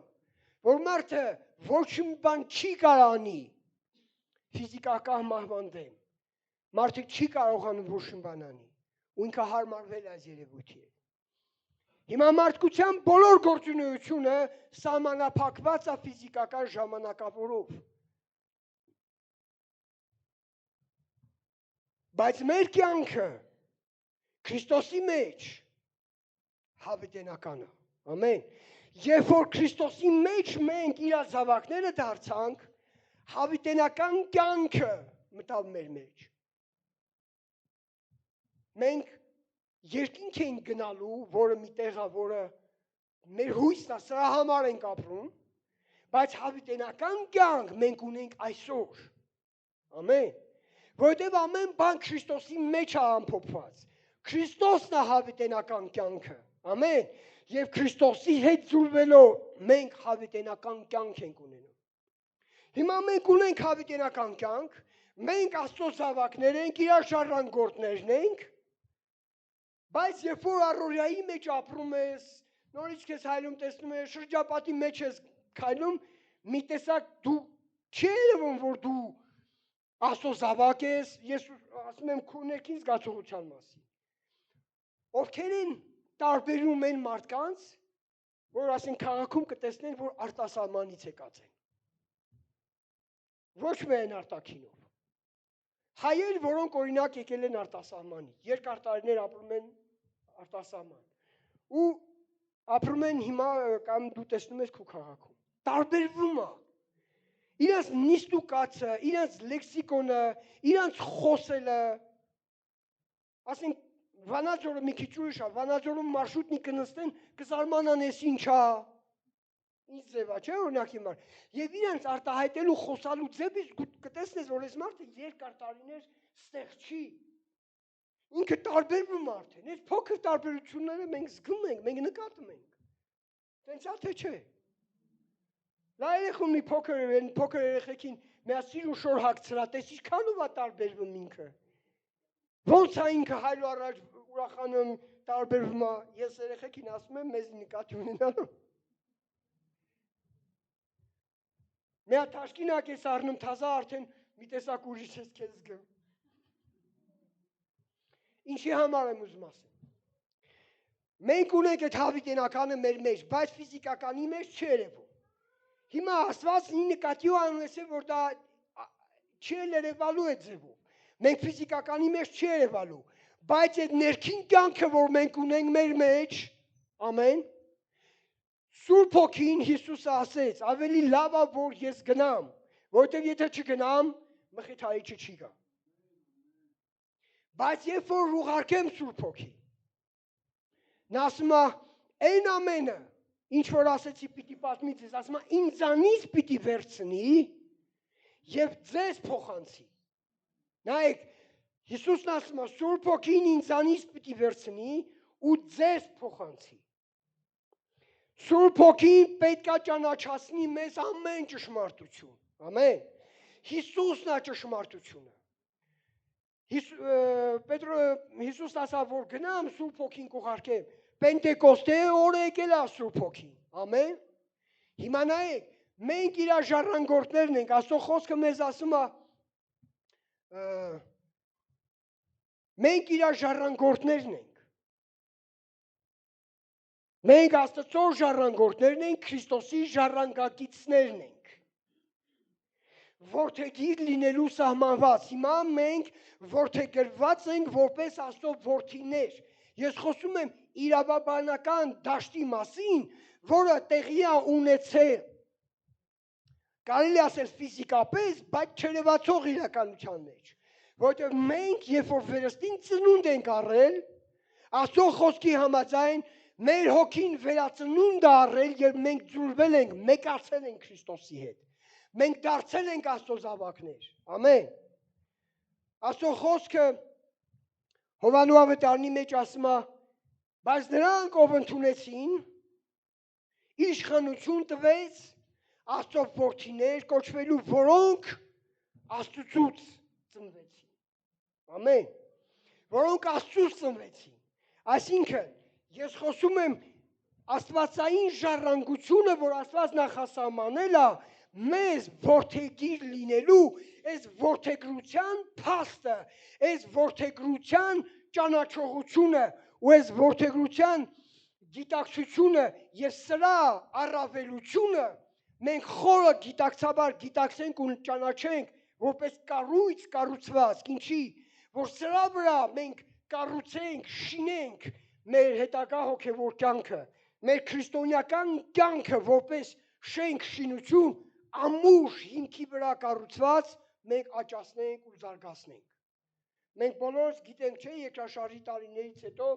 որ մարդը ոչ մի բան չի կարող անի ֆիզիկական մահվան դեմ։ Մարդը չի կարողանում ոչ մի բան անի, ու ինքը հարմարվել այս երևույթի հետ։ Հիմա մարդկության բոլոր գործունեությունը սահմանափակված է ֆիզիկական ժամանակավորով։ Բայց մեր կյանքը Քրիստոսի մեջ հավիտենական է։ Ամեն։ Երբ որ Քրիստոսի մեջ մենք իր զավակները դարձանք, հավիտենական կյանքը մտավ մեր մեջ։ Մենք երկինք ենք գնալու, որը մի տեղ է, որը մեր հույսն է, սրա համար ենք ապրում, բայց հավիտենական կյանք մենք ունենք այսօր։ Ամեն։ Որովհետև ամեն բան Քրիստոսի մեջ է ամփոփված։ Քրիստոսն է հավիտենական կյանքը։ Ամեն։ Եվ Քրիստոսի հետ զուլվելով մենք հավիտենական կյանք ենք ունենում։ Հիմա մենք ունենք հավիտենական կյանք, մենք Աստծո զավակներ ենք, իր ժառանգորդներն ենք, բայց երբ որ առօրյայի մեջ ապրում ես, նորից քեզ հայլում տեսնում ես, շրջապատի մեջ ես քայլում, մի տեսակ դու չի երևում, որ դու Աստծո զավակ ես, ես ասում եմ քո ներքին զգացողության մասին։ Ովքեր են տարբերում են մարդկանց, որ ասեն քաղաքում կտեսնեն, որ արտասահմանից եկած են։ Ոչ միայն արտաքինով։ Հայեր, որոնք օրինակ եկել են արտասահմանից, երկար տարիներ ապրում են արտասահման։ Ու ապրում են հիմա կամ դու տեսնում ես քո քաղաքում։ Տարբերվում է։ Իրանց նիստուկացը, իրանց լեքսիկոնը, իրանց խոսելը, ասենք Վանաձորը մի քիչ ուրիշ է, Վանաձորում մարշրուտնի կնստեն, կզարմանան ես ինչա, ինչ ձև է, չէ՞ օրինակ հիմա։ Եվ իրանց արտահայտելու խոսալու ձևից կտեսնես, որ այս մարդը երկար տարիներ ստեղ չի։ Ինքը տարբերվում արդեն, այս փոքր տարբերությունները մենք զգում ենք, մենք նկատում ենք։ Տենց է թե չէ։ Լա երեխուն մի փոքր երեխեքին միասին ու շոր հագցրա, տես ինչքանով է տարբերվում ինքը։ Ոնց է ինքը հայլու առաջ ուրախանում տարբերվում է, ես երեխեքին ասում եմ մեզ նկատի ունենալու։ Մի հատ թաշկինակ ես առնում թազա արդեն մի տեսակ ուրիշ ես քեզ զգում։ Ինչի համար եմ ուզում ասեմ։ Մենք ունենք այդ հավիտենականը մեր մեջ, բայց ֆիզիկականի մեջ չի երևում։ Հիմա Աստված նկատի ու անունեցել, որ դա չի երևալու այդ ձևով։ Մենք ֆիզիկականի մեջ չի երևալու, բայց այդ ներքին կյանքը, որ մենք ունենք մեր մեջ, ամեն, Սուրբ Հոգին Հիսուսը ասեց, ավելի լավ է որ ես գնամ, որտեղ եթե չգնամ, մխիթարիչը չի գա։ Բայց երբ որ ուղարկեմ Սուրբ Հոգին, նա ասում է, այն ամենը, ինչ որ ասեցի պիտի պատմի ձեզ, ասում է, ինձանից պիտի վերցնի եւ ձեզ փոխանցի։ Նայեք, Հիսուսն ասում է, Սուրբ Հոգին ինձանից պիտի վերցնի ու ձեզ փոխանցի։ Սուրբ Հոգին պետք է ճանաչացնի մեզ ամեն ճշմարտություն։ Ամեն։ Հիսուսն է ճշմարտությունը։ Հիսուսն ասա, որ գնամ Սուրբ Հոգին կուղարկեմ։ Պենտեկոստե օրը եկել է Սուրբ Հոգին։ Ամեն։ Հիմա նայեք, մենք իր ժառանգորդներն ենք, Աստծո խոսքը մեզ ասում է, մենք իր ժառանգորդներն ենք։ Մենք Աստծո ժառանգորդներն ենք, Քրիստոսի ժառանգակիցներն ենք։ Որդեգիր լինելու սահմանված։ Հիմա մենք որդեգրված ենք որպես Աստծո որդիներ։ Ես խոսում եմ իրավաբանական դաշտի մասին, որը տեղի է ունեցել։ Կարելի ասել ֆիզիկապես, բայց չերևացող իրականության մեջ։ Որտեղ մենք, երբ որ վերստին ծնունդ ենք առել, Աստծո խոսքի համաձայն մեր հոգին վերածնունդ է առել, երբ մենք ձուլվել ենք, մեկացել ենք Քրիստոսի հետ։ Մենք դարձել ենք Աստծո զավակներ։ Ամեն։ Աստծո խոսքը Հովհաննես ավետարանի մեջ ասում է, բայց նրանք ով ընդունեցին, իշխանություն տվեց Աստծո որդիներ կոչվելու, որոնք Աստծուց ծնվեցին։ Ամեն։ Որոնք Աստծուց ծնվեցին։ Այսինքն, ես խոսում եմ աստվածային ժառանգությունը, որ Աստված նախասահմանել է, մեզ որդեգիր լինելու, այս որդեգրության փաստը, այս որդեգրության ճանաչողությունը ու այս որդեգրության գիտակցությունը եւ սրա առավելությունը մենք խորը գիտակցաբար գիտակցենք ու ճանաչենք որպես կառույց կառուցված, ինչի որ սրա վրա մենք կառուցենք, շինենք մեր հետագա հոգևոր կյանքը, մեր քրիստոնեական կյանքը որպես շենք շինություն ամուր հիմքի վրա կառուցված մենք աճացնենք ու զարգացնենք։ Մենք բոլորս գիտենք, չէ, երկրաշարժի տարիներից հետո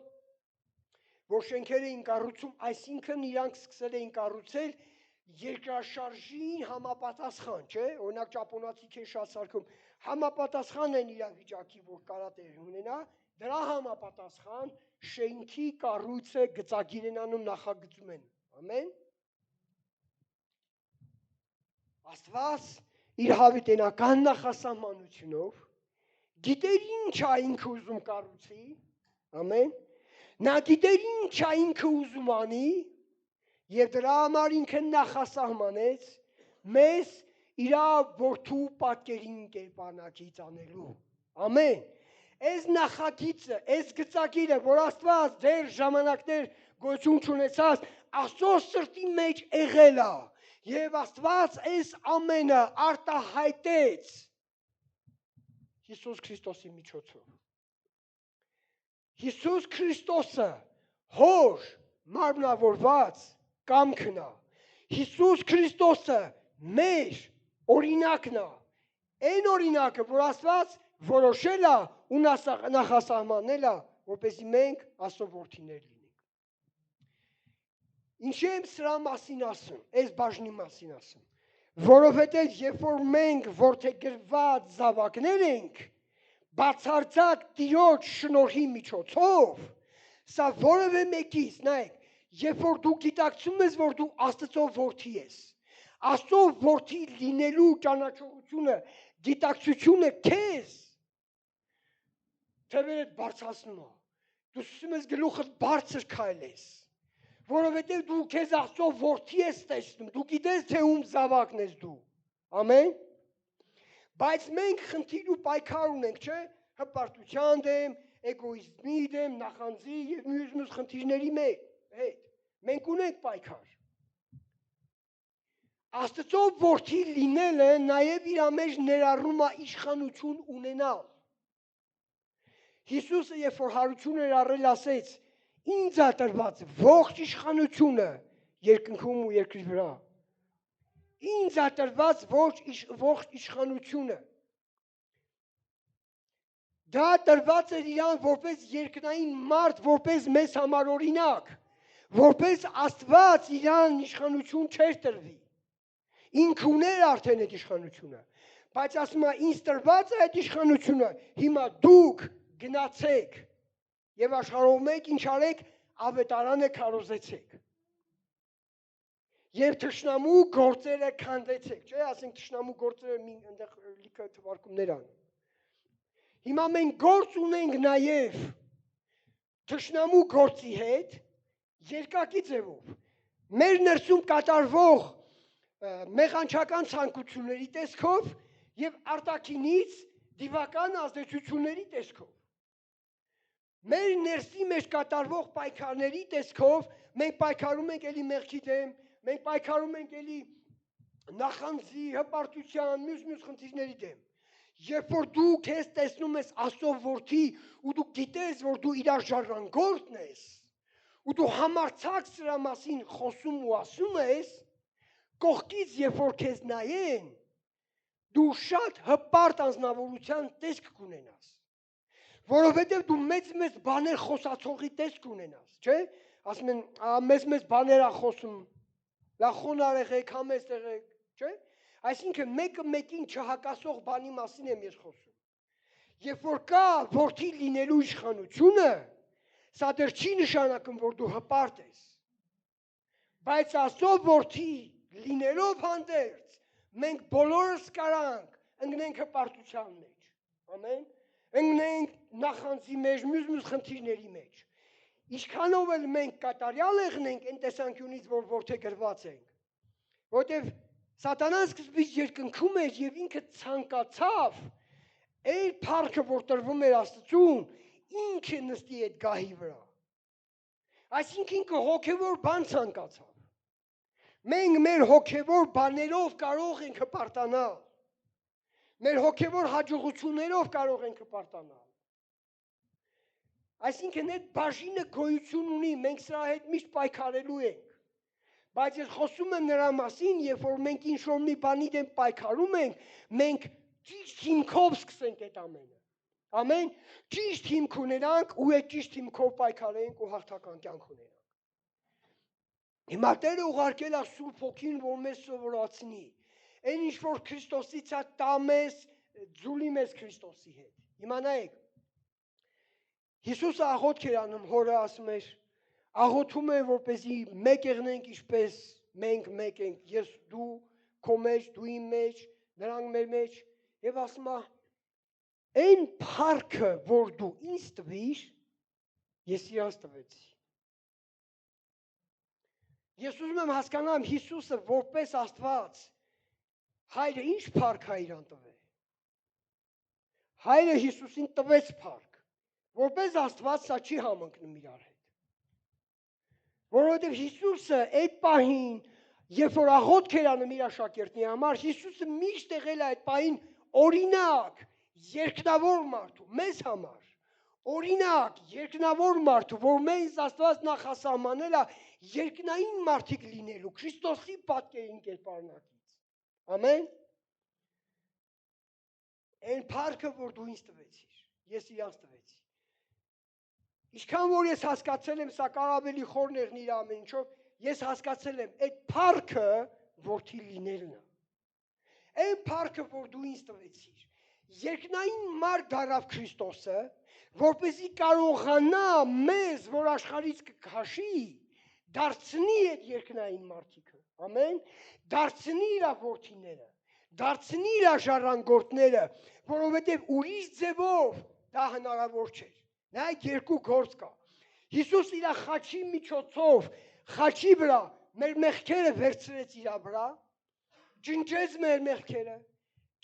որ շենքեր էին կառուցում, այսինքն իրանք սկսել էին կառուցել երկրաշարժին համապատասխան, չէ, օրինակ ճապոնացի քեշ սարքում համապատասխան են իրավիճակի, որ կարա տեղի ունենա, դրա համապատասխան շենքի կառույցը գծագիր են անում, նախագծում են։ Ամեն։ Աստված իր հավիտենական նախասահմանությունով գիտեր ինչ է ինքը ուզում կառուցի, ամեն։ Նա գիտեր ինչ է ինքը ուզում անի եւ դրա համար ինքը նախասահմանեց մեզ իր որդու պատկերին կերպանակից անելու։ Ամեն։ Այս նախագիծը, այս գծագիրը, որ Աստված դեր ժամանակներ գոյություն չունեցած Աստծո սրտի մեջ եղել է եւ Աստված այս ամենը արտահայտեց Հիսուս Քրիստոսի միջոցով։ Հիսուս Քրիստոսը հոր մարմնավորված կամքն է։ Հիսուս Քրիստոսը մեր օրինակն է։ Այն օրինակը, որ Աստված որոշել է ու նախասահմանել է, որպեսզի մենք Աստծո որդիներ լինենք։ Ինչի եմ սրա մասին ասում, այս բաժնի մասին ասում, որովհետև երբ որ մենք որդեգրված զավակներ ենք, բացարձակ Տիրոջ շնորհի միջոցով, սա որևէ մեկից, նայեք, երբ որ դու գիտակցում ես, որ դու Աստծո որդի ես, Աստծո որդի լինելու ճանաչողությունը, գիտակցությունը քեզ թևերդ բարձրացնում է, դու սկսում ես գլուխդ բարձր քայլես, որովհետև դու քեզ Աստծո որդի ես տեսնում, դու գիտես, թե ում զավակն ես դու, ամեն, բայց մենք խնդիր ու պայքար ունենք, չէ, հպարտության դեմ, էգոիզմի դեմ, նախանձի և մյուս խնդիրների հետ, մենք ունենք պայքար, Աստծո որդի լինելը նաև իր մեջ ներառում է իշխանություն ունենալ, Հիսուսը երբ որ հարություն էր առել ասեց, ինձ է տրված ողջ իշխանությունը երկնքում ու երկրի վրա։ Ինձ է տրված ողջ իշխանությունը։ Դա տրված էր իրան որպես երկնային մարդ, որպես մեզ համար օրինակ, որպես Աստված իրան իշխանություն չէր տրվի։ Ինքը ուներ արդեն այդ իշխանությունը, բայց ասում է ինձ տրված է այդ իշխանությունը, հիմա դուք գնացեք եւ աշխարհով մեկ ինչ արեք, ավետարանը քարոզեցեք։ Եվ թշնամու գործերը քանդեցեք, չէ՞, ասենք թշնամու գործերը այնտեղ լիքը թվարկումներ ան։ Հիմա մենք գործ ունենք նաև թշնամու գործի հետ երկակի ձևով։ Մեր ներսում կատարվող մեղանչական ցանկությունների տեսքով եւ արտաքինից դիվական ազդեցությունների տեսքով։ Մեր ներսի մեջ կատարվող պայքարների տեսքով մենք պայքարում ենք էլի մեղքի դեմ, մենք պայքարում ենք էլի նախանձի, հպարտության, մյուս խնդիրների դեմ։ Երբ որ դու քեզ տեսնում ես Աստծո որդի ու դու գիտես, որ դու իր ժառանգորդն ես, ու դու համարձակ սրա մասին խոսում ու ասում ես, կողքից երբ որ քեզ նայեն, դու շատ հպարտ անձնավորության տեսք կունենաս, որովհետև դու մեծ բաներ խոսացողի տեսք ունենաս, չէ՞, ասում են, մեծ բաներ ա խոսում, լա խոնարհ եղեք, համեստ եղեք, չէ՞։ Այսինքն մեկը մեկին չհակասող բանի մասին եմ ես խոսում։ Երբ որ կա որդի լինելու իշխանությունը, սա դեռ չի նշանակում, որ դու հպարտ ես։ Բայց Աստծո որդի լինելով հանդերձ, մենք բոլորս կարանք ընկնենք հպարտության մեջ։ Ամեն։ Ընկնենք նախանձի մեջ, մյուս խնդիրների մեջ։ Ինչքանով էլ մենք կատարյալ եղնենք այն տեսանկյունից, որ որդեգրված ենք, որտեղ Սատանան սկզբից երկնքում էր եւ ինքը ցանկացավ այդ փառքը, որ տրվում էր Աստծուն, ինքը նստի այդ գահի վրա։ Այսինքն ինքը հոգևոր բան ցանկացավ։ Մենք մեր հոգևոր բաներով կարող ենք հպարտանալ։ Մեր հոգևոր հաջողություններով կարող ենք հպարտանալ։ Այսինքն այդ բաժինը գոյություն ունի, մենք սրա հետ միշտ պայքարելու ենք։ Բայց ես խոսում եմ նրա մասին, երբ որ մենք ինչ-որ մի բանի դեմ պայքարում ենք, մենք ճիշտ հիմքով սկսենք այդ ամենը։ Ամեն, ճիշտ հիմք ունենանք ու այդ ճիշտ հիմքով պայքարենք ու հաղթական կյանք ունենանք։ Հիմա Տերը ուղարկել է Սուրբ Հոգին, որ մեզ սովորացնի։ Այն ինչ որ Քրիստոսից է տա մեզ, ձուլի մեզ Քրիստոսի հետ։ Հիմա նայեք։ Հիսուսը աղոթք էր անում, հորը ասում էր, աղոթում է, որպեսզի մեկ եղնենք, ինչպես մենք մեկ ենք, ես դու քո մեջ, դու իմ մեջ, նրանք մեր մեջ, եւ ասում է, այն փառքը, որ դու ինձ տվիր, ես իրաց տվեցի։ Ես ուզում եմ հասկանամ Հիսուսը որպես Աստված, Հայրը ինչ փառք է իրան տվել։ Հայրը Հիսուսին տվեց փառք, որպես Աստված սա չի համընկնում իրար հետ։ Որովհետև Հիսուսը այդ պահին, երբ որ աղոթք էր անում իր աշակերտների համար, Հիսուսը միշտ եղել է այդ պահին օրինակ, երկնավոր մարդու, մեզ համար։ Օրինակ, երկնավոր մարդու, որ մեզ Աստված նախասահմանել է երկնային մարդիկ լինելու, Քրիստոսի պատկերին կերպարնակից։ Ամեն։ Այն փառքը, որ դու ինձ տվեցիր, ես իրանց տվեցի։ Ինչքան որ ես հասկացել եմ, սա կարող ավելի խորն եղնի իր ամեն ինչով, ես հասկացել եմ, այդ փառքը որդի լինելն է։ Այն փառքը, որ դու ինձ տվեցիր, երկնային մարդ դառավ Քրիստոսը, որպեսզի կարողանա մեզ, որ աշխարհից կքաշի, դարձնի այդ երկնային մարդիկը, ամեն, դարձնի իր որդիները, դարձնի իր ժառանգորդները, որովհետև ուրիշ ձևով դա հնարավոր չէր։ Նայեք երկու գործ կա։ Հիսուս իր խաչի միջոցով, խաչի վրա մեր մեղքերը վերցրեց իր վրա, ջնջեց մեր մեղքերը,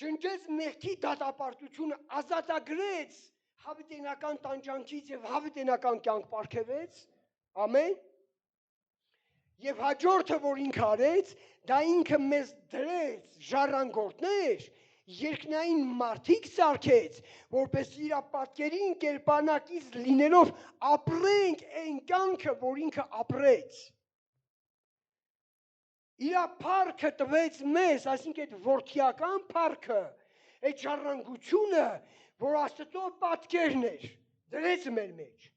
ջնջեց մեղքի դատապարտությունը, ազատագրեց հավիտենական տանջանքից եւ հավիտենական կյանք պարգևեց, ամեն։ Եվ հաջորդը, որ ինքը արեց, դա ինքը մեզ դրեց ժառանգորդներ, երկնային մարդիկ սարքեց, որպես իր պատկերին կերպանակից լինելով ապրենք այն կյանքը, որ ինքը ապրեց։ իր փառքը տվեց մեզ, այսինքն այդ որդիական փառքը, այդ ժառանգությունը, որ Աստծո պատկերն էր, դրեց մեր մեջ։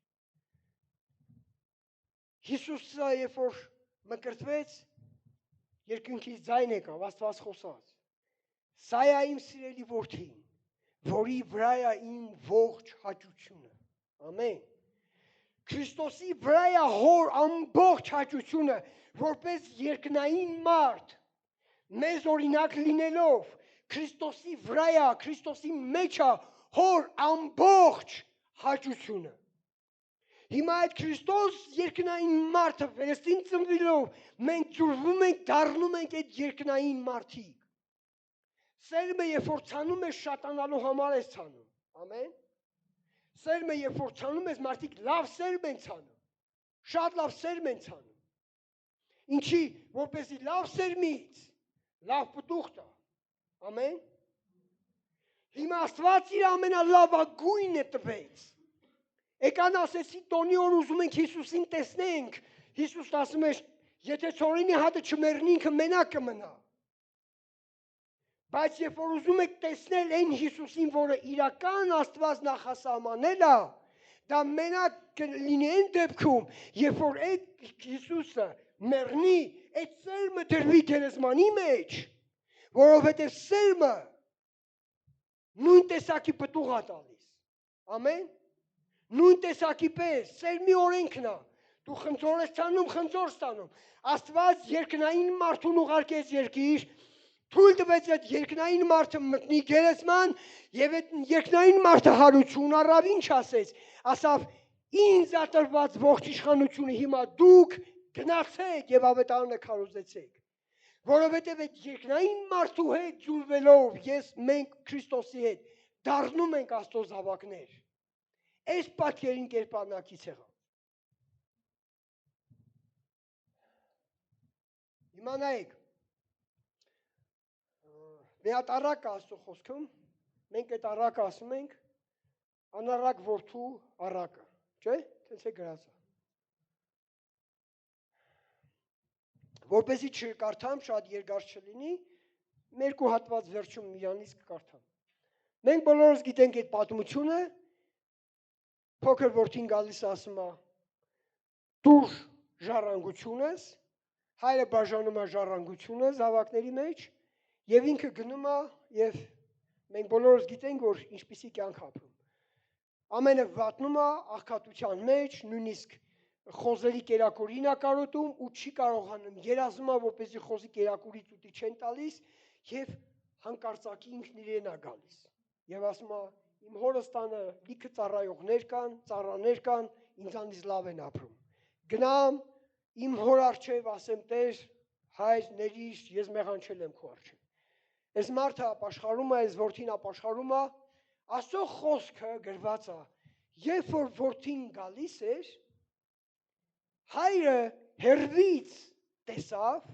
Հիսուսը երբ որ մկրտվեց, երկնքից ձայն եկավ, Աստված խոսաց. «Սա է իմ սիրելի որդին, որի վրա է իմ ողջ հաճությունը»։ Ամեն։ Քրիստոսի վրա է հոր ամբողջ հաճությունը, որպես երկնային մարդ, մեզ օրինակ լինելով, Քրիստոսի վրա է, Քրիստոսի մեջ է հոր ամբողջ հաճությունը։ Հիմա այդ Քրիստոս երկնային մարդը վերստին ծնվելով, մենք ջուրվում ենք, դառնում ենք այդ երկնային մարդիկ։ Սերմը երբ որ ցանում ես շատանալու համար ես ցանում։ Ամեն։ Սերմը երբ որ ցանում ես, մարդիկ լավ սերմ են ցանում։ Շատ լավ սերմ են ցանում։ Ինչի, որպեսզի լավ սերմից լավ պտուղ տա։ Ամեն։ Հիմա Աստված իր ամենալավագույնը տվեց։ Եկան ասեցի տոնի օր ուզում ենք Հիսուսին տեսնենք։ Հիսուսն ասում էր, եթե ցորենի հատը չմեռնի, ինքը մենակ կմնա։ Բայց երբ որ ուզում եք տեսնել այն Հիսուսին, որը իրական Աստված նախասահմանել է, դա մենակ կլինի այն դեպքում, երբ որ այդ Հիսուսը մեռնի, այդ սերմը դրվի գերեզմանի մեջ, որովհետև սերմը նույն տեսակի պտուղ է տալիս։ Ամեն։ Նույն տեսակի պես, սերմի օրենքն է։ Դու խնձոր ես ցանում, խնձոր ստանում։ Աստված երկնային մարդուն ուղարկեց երկիր, թույլ տվեց այդ երկնային մարդը մտնի գերեզման, եւ այդ երկնային մարդը հարություն առավ, ինչ ասեց։ Ասավ. ինձ ատրված ողջ իշխանությունը հիմա դուք գնացեք եւ ավետարանը քարոզեցեք։ Որովհետեւ այդ երկնային մարդու հետ ջուրվելով, մենք Քրիստոսի հետ դառնում ենք Աստծո զավակներ։ Այս պատկերին կերպարնակից եղավ։ Հիմա նայեք։ Մի հատ առակ Աստծո խոսքում, մենք այդ առակը ասում ենք անառակ որդու առակը, չէ՞, տենց է գրած։ Որպեսզի չկարդամ, շատ երկար չլինի, երկու հատված վերջում իրանից կկարդամ։ Մենք բոլորս գիտենք այդ պատմությունը, փոքր որդին գալիս ասում է. «Դուր ժառանգությունս», հայրը բաժանում է ժառանգությունը զավակների մեջ, եւ ինքը գնում է եւ մենք բոլորս գիտենք, որ ինչպիսի կյանք ապրում։ Ամենը վատնում է աղքատության մեջ, նույնիսկ խոզերի կերակուրին է կարոտում ու չի կարողանում, երազում է, որպեսզի խոզի կերակուրից ուտի չեն տալիս եւ հանկարծակի ինքն իրեն է գալիս։ Եվ ասում է. «Իմ հորս տանը լիքը ծառայողներ կան, ծառաներ կան, ինձանից լավ են ապրում։ Գնամ իմ հոր առջև, ասեմ. Տեր, հայր, ներիր, ես մեղանչել եմ քո առջև»։ Այս մարդը ապաշխարում է, այս որդին ապաշխարում է, Աստծո խոսքը գրված է, երբ որ որդին գալիս էր, հայրը հեռվից տեսավ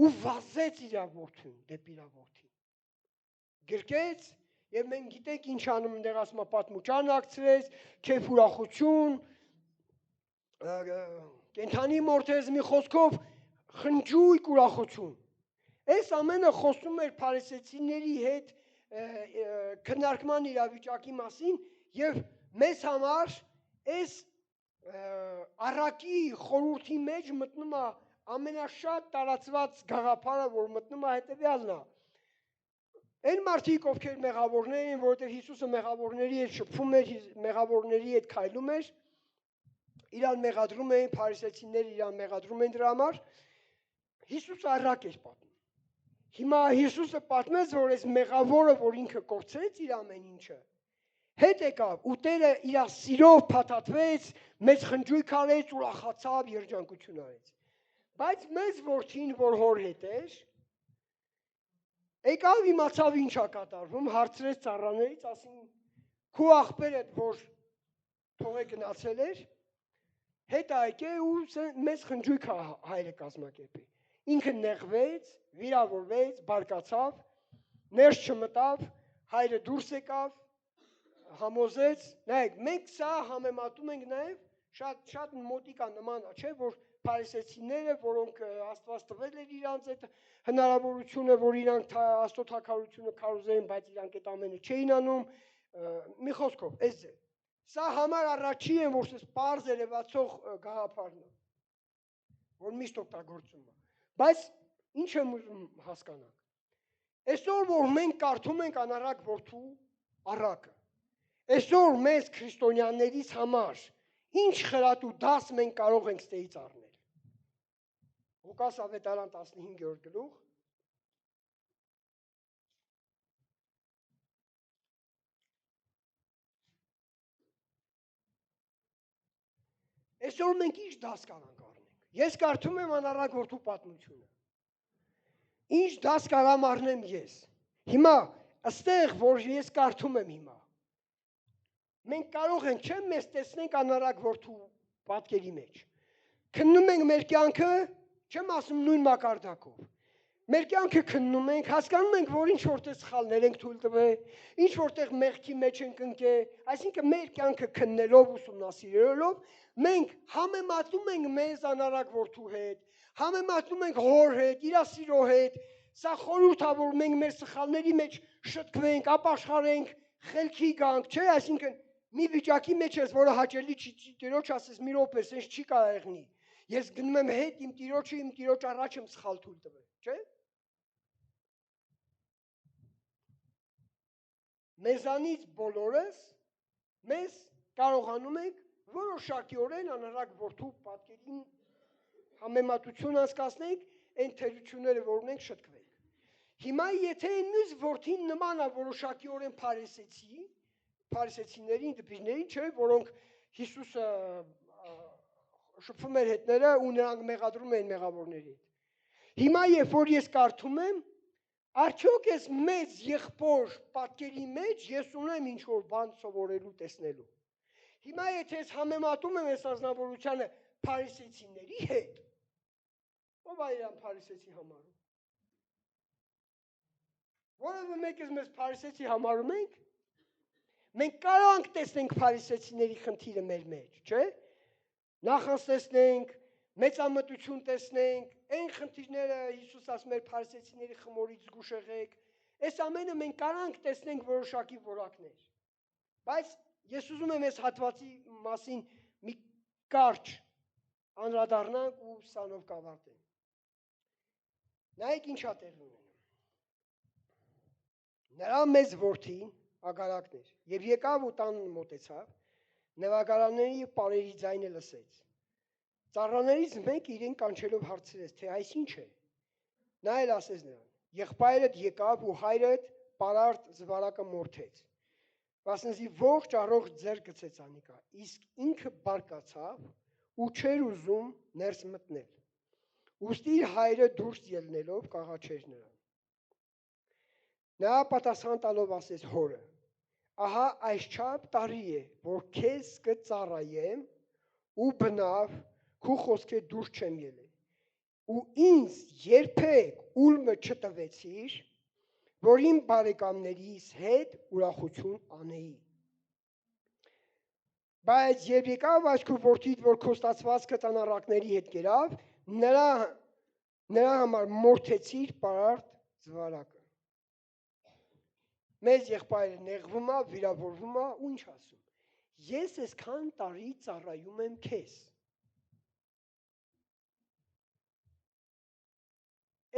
ու վազեց իր որդուն, դեպի իր որդին։ Գրկեց եւ մենք գիտենք ինչ անում, այնտեղ ասում է պատմուճան ակցրեց, քեֆ ուրախություն, կենթանի մորթեզ մի խոսքով խնջույք ուրախություն։ Այս ամենը խոսում էր փարիսեցիների հետ քննարկման իրավիճակի մասին եւ մեզ համար այս առակի խորհրդի մեջ մտնում է ամենաշատ տարածված գաղափարը, որ մտնում է հետեւյալն է։ Այն մարդիկ, ովքեր մեղավորներ են, որովհետև Հիսուսը մեղավորների հետ շփվում էր, մեղավորների հետ քայլում էր, իրան մեղադրում էին, փարիսեցիները իրան մեղադրում են դրա համար, Հիսուսը առակ էր պատմում։ Հիմա Հիսուսը պատմեց, որ այս մեղավորը, որ ինքը կորցրեց իր ամեն ինչը, հետ եկավ ու Տերը իր սիրով փաթաթվեց, մեծ խնջույք արեց, ուրախացավ, երջանկություն արեց։ Բայց մեծ որդին, որ հոր հետ էր, եկավ իմացավ ինչ է կատարվում, հարցրեց ծառաներից, ասին քո աղբերդ, որ թողե գնացել էր, հետ եկե ու մեծ խնջույք հայրը կազմակերպի։ Ինքը նեղվեց, վիրավորվեց, բարկացավ, ներս չմտավ, հայրը դուրս եկավ, համոզեց, նայեք, մենք սա համեմատում ենք նաև շատ մոտիկա նման է, չէ, որ փարիսեցիները, որոնք Աստված տվել էր իրանց այդ հնարավորությունը, որ իրանք Աստծո թագավորությունը քարոզեն, բայց իրանք այդ ամենը չէին անում, մի խոսքով, այս է։ Սա համար առաջի է, որ սես պարզ երևացող գաղափարն է, որ միշտ օգտագործում է։ Բայց ինչ եմ ուզում հասկանանք։ Այսօր որ մենք կարդում ենք անառակ որդու առակը, այսօր մեզ քրիստոնյաներից համար ինչ խրատու դաս մենք կարող ենք ստեից առնել։ Ղուկաս ավետարան 15-րդ գլուխ։ Այսօր մենք ինչ դաս կարանք առնենք։ Ես կարդում եմ անառակ որդու պատմությունը։ Ինչ դաս կարամ առնեմ ես։ Հիմա ըստեղ, որ ես կարդում եմ հիմա, մենք կարող ենք, չէ՞ մեզ տեսնենք անառակ որդու պատկերի մեջ։ Քննում ենք մեր կյանքը, չեմ ասում նույն մակարդակով։ Մեր կյանքը քննում ենք, հասկանում ենք, որ ինչ որտեղ սխալներ ենք թույլ տվել, ինչ որտեղ մեղքի մեջ ենք ընկել, այսինքն մեր կյանքը քննելով, ուսումնասիրելով, մենք համեմատում ենք մեզ անառակ որդու հետ, համեմատում ենք հոր հետ, իր սիրո հետ, սա խորհուրդ է, որ մենք մեր սխալների մեջ շտկվենք, ապաշխարենք, խելքի գանք, չէ՞, այսինքն մի վիճակի մեջ ես, որը հաճելի չի, Տիրոջ ասես մի րոպե, սենց չի կարող եղնի։ Ես գնում եմ հետ իմ Տիրոջ առաջ եմ սխալ թույլ տվել, չէ՞։ Մեզանից բոլորս մեզ կարողանում ենք որոշակիորեն անառակ որդու պատկերին համեմատություն անցկացնենք այն թերությունները, որ ունենք շտկվենք։ Հիմա եթե մյուս որդին նման է որոշակիորեն փարիսեցիներին, դպիրներին, չէ, որոնք Հիսուսը շփվում էր հետները ու նրանք մեղադրում էին մեղավորների հետ։ Հիմա երբ որ ես կարդում եմ, արդյոք ես մեծ եղբոր պատկերի մեջ ես ունեմ ինչ-որ բան սովորելու, տեսնելու։ Հիմա եթե ես համեմատում եմ այս ազնվորությանը փարիսեցիների հետ, ով է իրան փարիսեցի համարում։ Որևէ մեկս մեզ փարիսեցի համարում ենք, մենք կարող ենք տեսնենք փարիսեցիների խնդիրը մեր մեջ, չէ՞։ Նախանձեցնենք, մեծամտություն տեսնենք, այն խնդիրները Հիսուս ասում էր փարիսեցիների խմորից զգուշ եղեք, այս ամենը մենք կարող ենք տեսնենք որոշակի որակներ։ Բայց ես ուզում եմ այս հատվածի մասին մի կարճ անդրադառնանք ու սանով կավարտենք։ Նայեք ինչա տեղի ունենում։ Նրա մեծ որդին ագարակն էր, եւ եկավ ու տան մոտեցավ, նվագարանների եւ պարերի ձայնը լսեց։ Ծառաներից մեկը իրեն կանչելով հարցրեց, թե այս ինչ է։ Նա էլ ասեց նրան. եղբայրդ եկավ ու հայրդ պարարտ զվարակը մորթեց։ Վասնզի ողջ առողջ ձեռ գցեց անիկա, իսկ ինքը բարկացավ ու չէր ուզում ներս մտնել։ Ուստի իր հայրը դուրս ելնելով կաղաչեր նրան։ Նա պատասխան տալով ասեց հորը. ահա այսչափ տարի է, որ քեզ կծառայեմ ու բնավ քու խոսքը դուրս չեմ ելել։ Ու ինձ երբեք ուրմը չտվեցիր, որ իմ բարեկամներիս հետ ուրախություն անեի։ Բայց երբ եկավ այս քո որդիդ, որ կոստացվածքը տանառակների հետ կերավ, նրա համար մորթեցիր պարարտ զվարակը։ Մեծ եղբայրը նեղվում է, վիրավորվում է, ու ինչ ասում։ Ես այսքան տարի ծառայում եմ քեզ։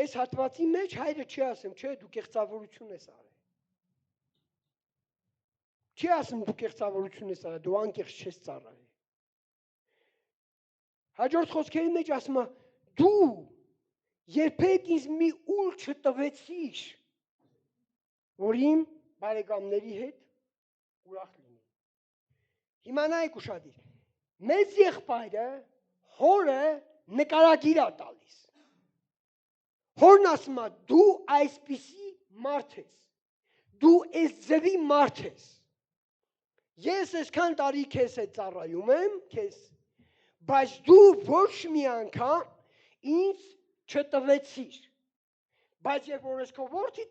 Այս հատվածի մեջ հայրը չի ասում, չէ, դու կեղծավորություն ես արել։ Չի ասում դու կեղծավորություն ես արել, դու անկեղծ չես ծառայել։ Հաջորդ խոսքերի մեջ ասում է, դու երբեք ինձ մի ուլ չտվեցիր, որ իմ բարեկամների հետ ուրախ լինի։ Հիմա նայեք ուշադիր։ Մեծ եղբայրը հորը նկարագիր է տալիս։ Հորն ասում է, դու այսպիսի մարդ ես։ Դու այս ձևի մարդ ես։ Ես այսքան տարի քեզ հետ ծառայում եմ, քեզ, բայց դու ոչ մի անգամ ինձ չտվեցիր։ Բայց երբ որ ես քո որդի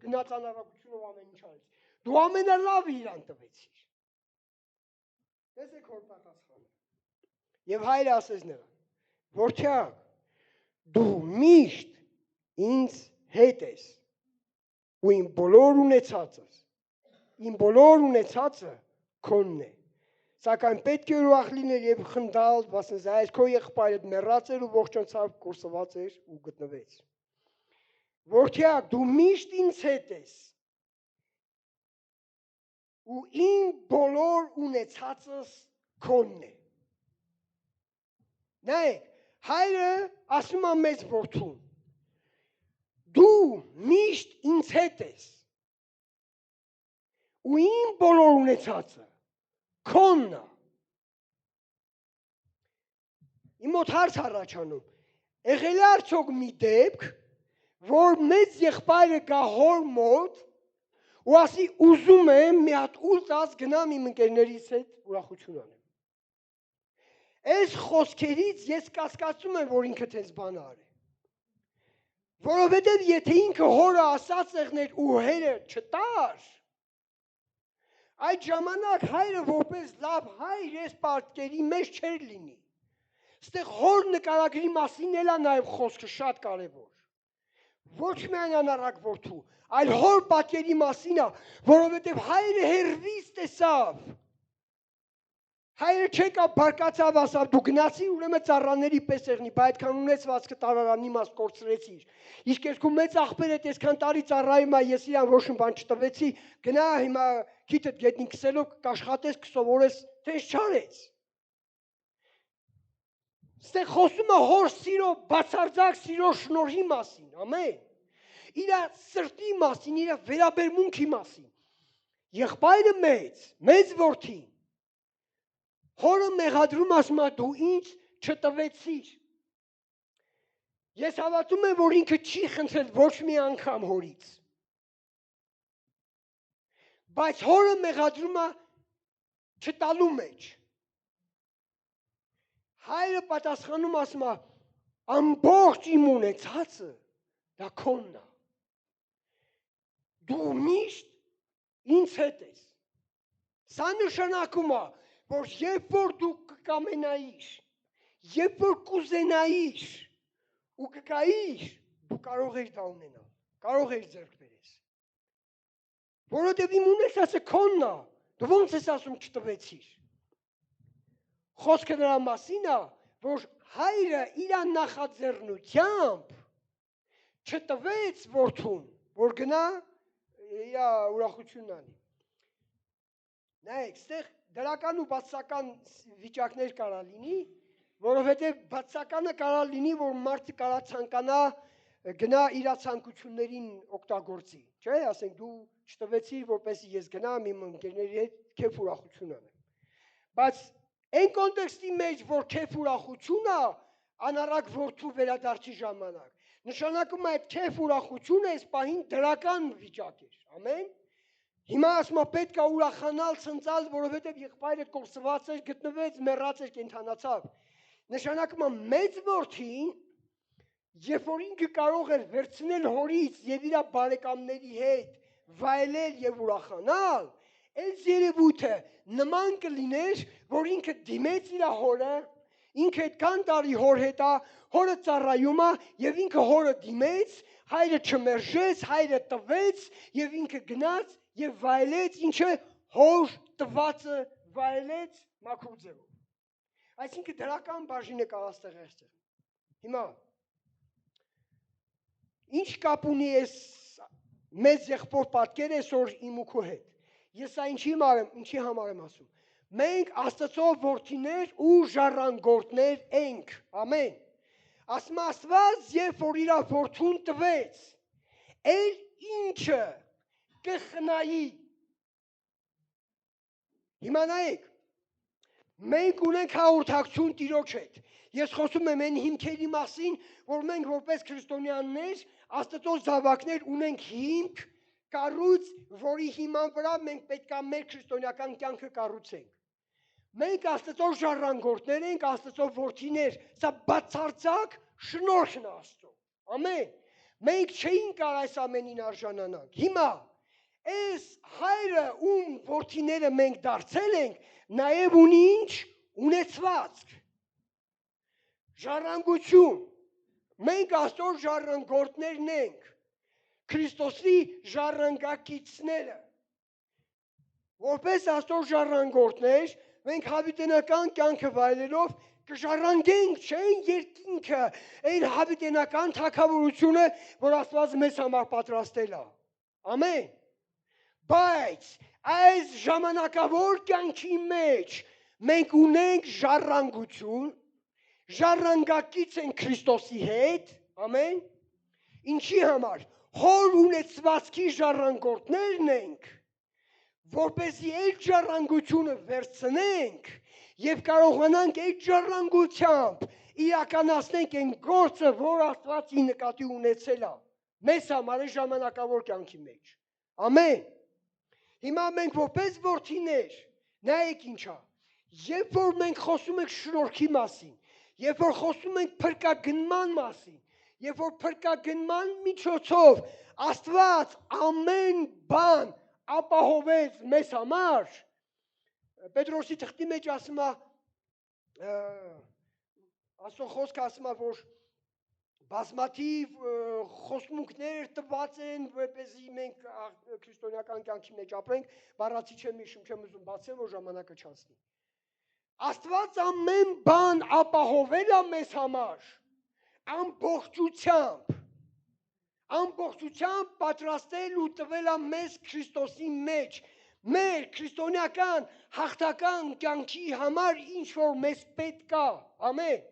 գնաց անառակությունով ամեն ինչ արեց, դու ամենալավը իրան տվեցիր։ Տեսեք հոր պատասխանը։ Եվ հայրը ասեց նրան. Որդյակ, դու միշտ ինձ հետ ես ու իմ բոլոր ունեցածը քոնն է։ Սակայն պետք է ուրախ լինել եւ խնդալ, ասես այս քո եղբայրդ մեռած էր ու ողջունցավ, կորսված էր ու գտնվեց։ Որդյակ, դու միշտ ինձ հետ ես ու իմ բոլոր ունեցածս քոնն է։ Նայեք, հայրը ասում է մեծ որդուն. դու միշտ ինձ հետ ես ու իմ բոլոր ունեցածը քոնն է։ Իմ մոտ հարց առաջանում, եղել է արդյոք մի դեպք, որ մեծ եղբայրը գա հոր մոտ ու ասի ուզում եմ մի հատ ուտած գնամ իմ ընկերներից հետ ուրախություն անեմ։ Այս խոսքերից ես կասկածում եմ, որ ինքը տես բան արի։ Որովհետև եթե ինքը հորը ասած եղներ ու հերը չտար, այդ ժամանակ հայրը որպես լավ հայր այս պատկերի մեջ չէր լինի։ Ստեղ հոր նկարագրի մասին էլ է նաև խոսքը շատ կարևոր։ Ոչ միայն անառակ որդու, այլ հոր պատկերի մասին է, որովհետև հայրը հերվից տեսավ։ Հայրը չեկա բարկացավ, ասավ դու գնացի ուրեմն ծառաների պես եղնի, բայց այդքան ունեցվածքը տարարանի մաս կորցրեցիր։ Իսկ երկու մեծ աղբեր հետ այսքան տարի ծառայում է, ես իրան ոչ մի բան չտվեցի, գնա հիմա քիթդ գետնին քսելով կաշխատես, կսովորես, տես չարեց։ Ստեղ խոսում է հոր սիրո, բացարձակ սիրո շնորհի մասին, ամեն։ Իր սրտի մասին, իր վերաբերմունքի մասին։ Եղբայրը մեծ որդին։ Հորը մեղադրում ասում է դու ինձ չտվեցիր։ Ես հավատում եմ, որ ինքը չի խնդրել ոչ մի անգամ հորից։ Բայց հորը մեղադրում է չտալու մեջ։ Հայրը պատասխանում ասում է ամբողջ իմ ունեցածը դա քոնն է։ Դու միշտ ինձ հետ ես։ Սա նշանակում է, որ երբ որ դու կկամենայիր, երբ որ կուզենայիր ու կգայիր, դու կարող ես դա ունենալ, կարող ես ձեռք բերես։ Որովհետև իմ ունեցածը քոնն է, դու ո՞նց ես ասում չտվեցիր։ Խոսքը նրա մասին է, որ հայրը իր նախաձեռնությամբ չտվեց որդուն, որ գնա իր ուրախությունն անի։ Նայեք, ստեղ դրական ու բացական վիճակներ կարա լինի, որովհետև բացականը կարա լինի, որ մարդը կարա ցանկանա գնա իր ցանկություններին օգտագործի, չէ՞, ասենք դու չտվեցիր, որպեսզի ես գնամ իմ ընկերների հետ քեֆ ուրախություն անեմ։ Բայց այն կոնտեքստի մեջ, որ քեֆ ուրախություն է, անառակ որդու վերադարձի ժամանակ, նշանակում է այդ քեֆ ուրախությունը այս պահին դրական վիճակ էր, ամեն։ Հիմա ասում է պետք է ուրախանալ, ցնծալ, որովհետև եղբայրը կորսված էր, գտնվեց, մեռած էր, կենդանացավ։ Նշանակում է մեծ որդին, երբ որ ինքը կարող էր վերցնել հորից եւ իր բարեկամների հետ վայելել եւ ուրախանալ, այս երևույթը նման կլիներ, որ ինքը դիմեց իր հորը, ինքը այդքան տարի հոր հետ է, հորը ծառայում է եւ ինքը հորը դիմեց, հայրը չմերժեց, հայրը տվեց եւ ինքը գնաց եւ վայելեց, ինչը հոր տվածը վայելեց մաքուր ձևով։ Այսինքն դրական բաժինը կա այստեղ այստեղ։ Հիմա ինչ կապ ունի այս մեծ եղբոր պատկերը այսօր իմ ու քո հետ։ Ես սա ինչի համար եմ ասում։ Մենք Աստծո որդիներ ու ժառանգորդներ ենք, ամեն։ Ասում Աստված, երբ որ իր որդուն տվեց, էլ ինչը կխնայի։ Հիմա նայեք, մենք ունենք հաղորդակցություն Տիրոջ հետ։ Ես խոսում եմ այն հիմքերի մասին, որ մենք որպես քրիստոնյաներ, Աստծո զավակներ ունենք հիմք, կառույց, որի հիման վրա մենք պետք է մեր քրիստոնեական կյանքը կառուցենք։ Մենք Աստծո ժառանգորդներ ենք, Աստծո որդիներ, սա բացարձակ շնորհն է Աստծո։ Ամեն։ Մենք չէինք կարող այս ամենին արժանանալ։ Հիմա այս հայրը ում որդիները մենք դարձել ենք, նաև ունի ինչ ունեցվածք։ Ժառանգություն։ Մենք Աստծո ժառանգորդներն ենք։ Քրիստոսի ժառանգակիցները։ Որպես Աստծո ժառանգորդներ, մենք հավիտենական կյանքը վայելելով կժառանգենք, չէ՞, երկինքը, այն հավիտենական թագավորությունը, որ Աստված մեզ համար պատրաստել է։ Ամեն։ Բայց այս ժամանակավոր կյանքի մեջ մենք ունենք ժառանգություն, ժառանգակից ենք Քրիստոսի հետ, ամեն։ Ինչի համար։ Հոր ունեցվածքի ժառանգորդներն ենք, որպեսզի այդ ժառանգությունը վերցնենք եւ կարողանանք այդ ժառանգությամբ իրականացնենք այն գործը, որ Աստվածի նկատի ունեցել է մեզ համար ժամանակավոր կյանքի մեջ։ Ամեն։ Հիմա մենք որպես որդիներ, նայեք ինչա, երբ որ մենք խոսում ենք շնորհքի մասին, երբ որ խոսում ենք փրկագնման մասին, երբ որ փրկագնման միջոցով Աստված ամեն բան ապահովեց մեզ համար, Պետրոսի թղթի մեջ ասում է, Աստծո խոսքը ասում է, որ բազմաթիվ խոսմունքներ տված են, որպեսզի մենք քրիստոնեական կյանքի մեջ ապրենք, բառացի չեմ հիշում, չեմ ուզում բացեմ, որ ժամանակը չանցնի։ Աստված ամեն բան ապահովել է մեզ համար, ամբողջությամբ պատրաստել ու տվել է մեզ Քրիստոսի մեջ, մեր քրիստոնեական հաղթական կյանքի համար ինչ որ մեզ պետք է, ամեն։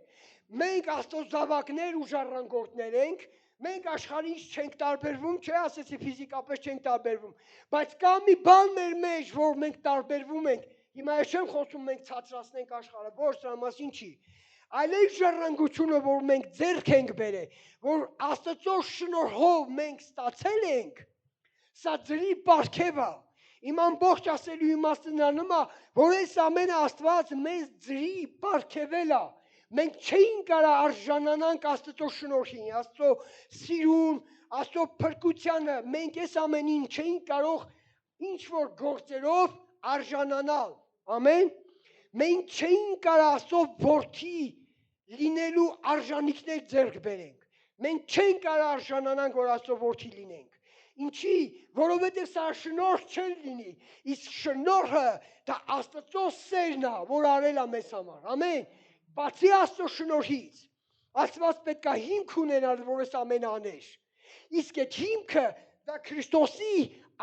Մենք Աստծո զավակներ ու ժառանգորդներ ենք, մենք աշխարհից չենք տարբերվում, չէ, ասեցի ֆիզիկապես չենք տարբերվում, բայց կա մի բան մեր մեջ, որ մենք տարբերվում ենք։ Հիմա ես չեմ խոսում մենք ցածրացնենք աշխարհը, ոչ դրա մասին չի։ Այլ այդ ժառանգությունը, որ մենք ձեռք ենք բերել, որ Աստծո շնորհով մենք ստացել ենք, սա ջրի պարգև է։ Իմ ամբողջ ասելու իմաստը նրանում է, որ այս ամենը Աստված մեզ ջրի պարգևել է։ Մենք չէինք կարող արժանանանք Աստծո շնորհին, Աստծո սիրուն, Աստծո փրկությանը, մենք այս ամենին չէինք կարող ինչ որ գործերով արժանանալ։ Ամեն։ Մենք չէինք կարող Աստծո որդի լինելու արժանիքներ ձեռք բերենք։ Մենք չենք կարող արժանանանք, որ Աստծո որդի լինենք։ Ինչի, որովհետև սա շնորհ չէր լինի, իսկ շնորհը դա Աստծո սերն է, որ արել է մեզ համար։ Ամեն։ Բացի Աստծո շնորհից, Աստված պետք է հիմք ունենար, որ այս ամենը աներ։ Իսկ այդ հիմքը դա Քրիստոսի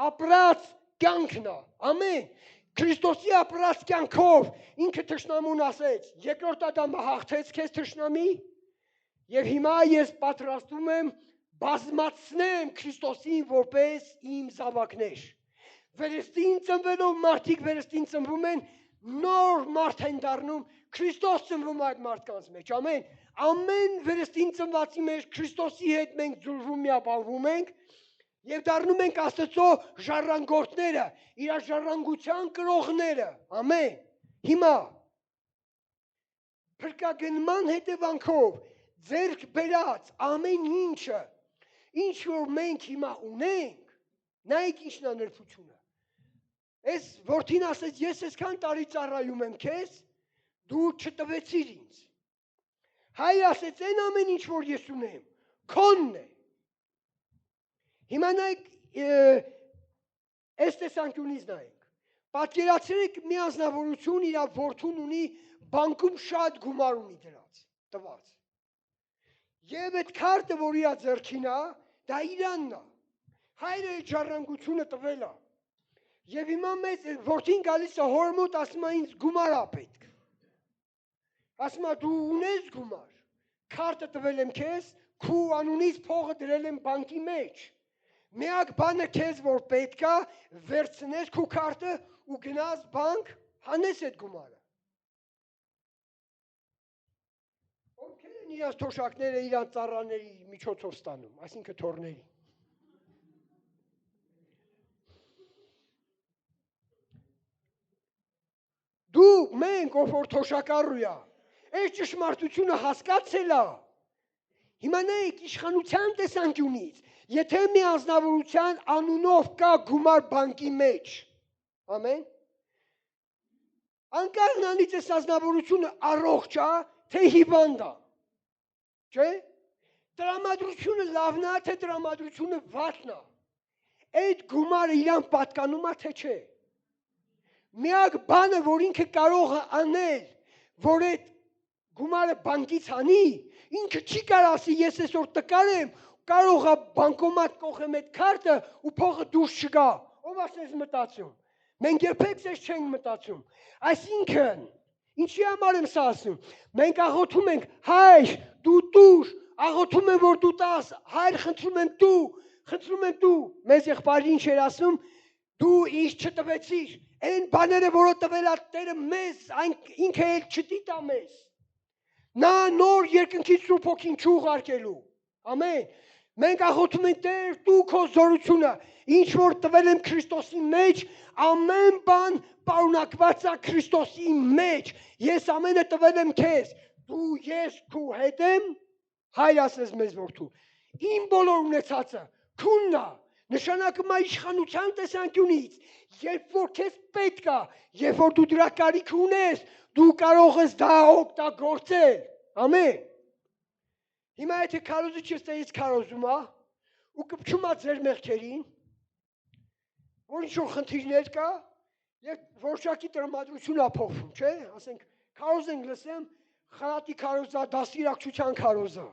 ապրած կյանքն է։ Ամեն։ Քրիստոսի ապրած կյանքով ինքը թշնամուն ասեց. երկրորդ Ադամը հաղթեց քեզ թշնամի, եւ հիմա ես պատրաստվում եմ բազմացնեմ Քրիստոսին որպես իմ զավակներ։ Վերստին ծնվելով մարդիկ վերստին ծնվում են, նոր մարդ են դառնում, Քրիստոս ծնվում այդ մարդկանց մեջ, ամեն։ Ամեն վերստին ծնվածի մեջ Քրիստոսի հետ մենք ձուլվում միաբանվում ենք եւ դառնում ենք Աստծո ժառանգորդները, իր ժառանգության կրողները, ամեն։ Հիմա փրկագնման հետևանքով ձեռք բերած ամեն ինչը, ինչ որ մենք հիմա ունենք, նայեք ինչն է նրբությունը։ Այս որդին ասեց, ես այսքան տարի ծառայում եմ քեզ, դու չտվեցիր ինձ։ Հայր ասեց, այն ամեն ինչ որ ես ունեմ, քոնն է։ Հիմա նայեք, այս տեսանկյունից նայենք։ Պատկերացրեք մի անձնավորություն իր որդուն ունի, բանկում շատ գումար ունի դրած, տված։ Եվ այդ քարտը, որ իր ձեռքին է, դա իրանն է։ Հայրը այդ ժառանգությունը տվել է։ Եվ հիմա մեծ որդին գալիս է հոր մոտ, ասում է ինձ գումար է պետք։ Ասում է դու ունես գումար, քարտը տվել եմ քեզ, քու անունից փողը դրել եմ բանկի մեջ։ Միակ բանը քեզ որ պետք է, վերցնես քու քարտը ու գնաս բանկ, հանես այդ գումարը։ Ովքեր են իրանց թոշակները իրանց ծառաների միջոցով ստանում, այսինքն թորների։ Դու մենք ով որ թոշակառու է, այս ճշմարտությունը հասկացել է։ Հիմա նայեք իշխանության տեսանկյունից, եթե մի անձնավորության անունով կա գումար բանկի մեջ, ամեն, անկախ նրանից այս անձնավորությունը առողջ է, թե հիվանդ է, Չէ՞։ Տրամադրությունը լավն է, թե տրամադրությունը վատն է։ Այդ գումարը իրան պատկանում է, թե չէ։ Միակ բանը, որ ինքը կարող է անել, որ այդ գումարը բանկից անի, ինքը չի կարող ասի, ես այսօր տկար եմ, կարող է բանկոմատ կողեմ այդ քարտը ու փողը դուրս չգա։ Ով ասես մտածում։ Մենք երբեք ես չենք մտածում։ Այսինքն, ինչի համար եմ սա ասում։ Մենք աղոթում ենք, հայր, դու տուր, աղոթում եմ, որ դու տաս, հայր, խնդրում եմ դու, մեզ եղբայրին ինչ էր ասում, դու ինձ չտվեցիր, այն բաները, որը տվել է Տերը մեզ, ինքը էլ չդիտա մեզ։ Նա նոր երկնքից Սուրբ Հոգին չուղարկելու։ Ամեն։ Մենք աղոթում ենք Տեր, դու քո զորությունը, ինչ որ տվել եմ Քրիստոսի մեջ, ամեն բան պարունակված է Քրիստոսի մեջ։ Ես ամենը տվել եմ քեզ։ Դու ես քու հետ եմ, հայր ասես մեզ որդու։ Իմ բոլոր ունեցածը քունն է, նշանակում է իշխանության տեսանկյունից, երբ որ քեզ պետք է, երբ որ դու դրա կարիք ունես, դու կարող ես դա օգտագործել։ Ամեն։ Հիմա եթե քարոզիչը ստերից քարոզում է ու կպչում է ձեր մեղքերին, որ ինչ-որ խնդիրներ կա, եւ որոշակի տրամադրություն է փոխվում, չէ՞։ Ասենք քարոզենք լսեմ, խրատի քարոզա, դաստիարակչության քարոզա։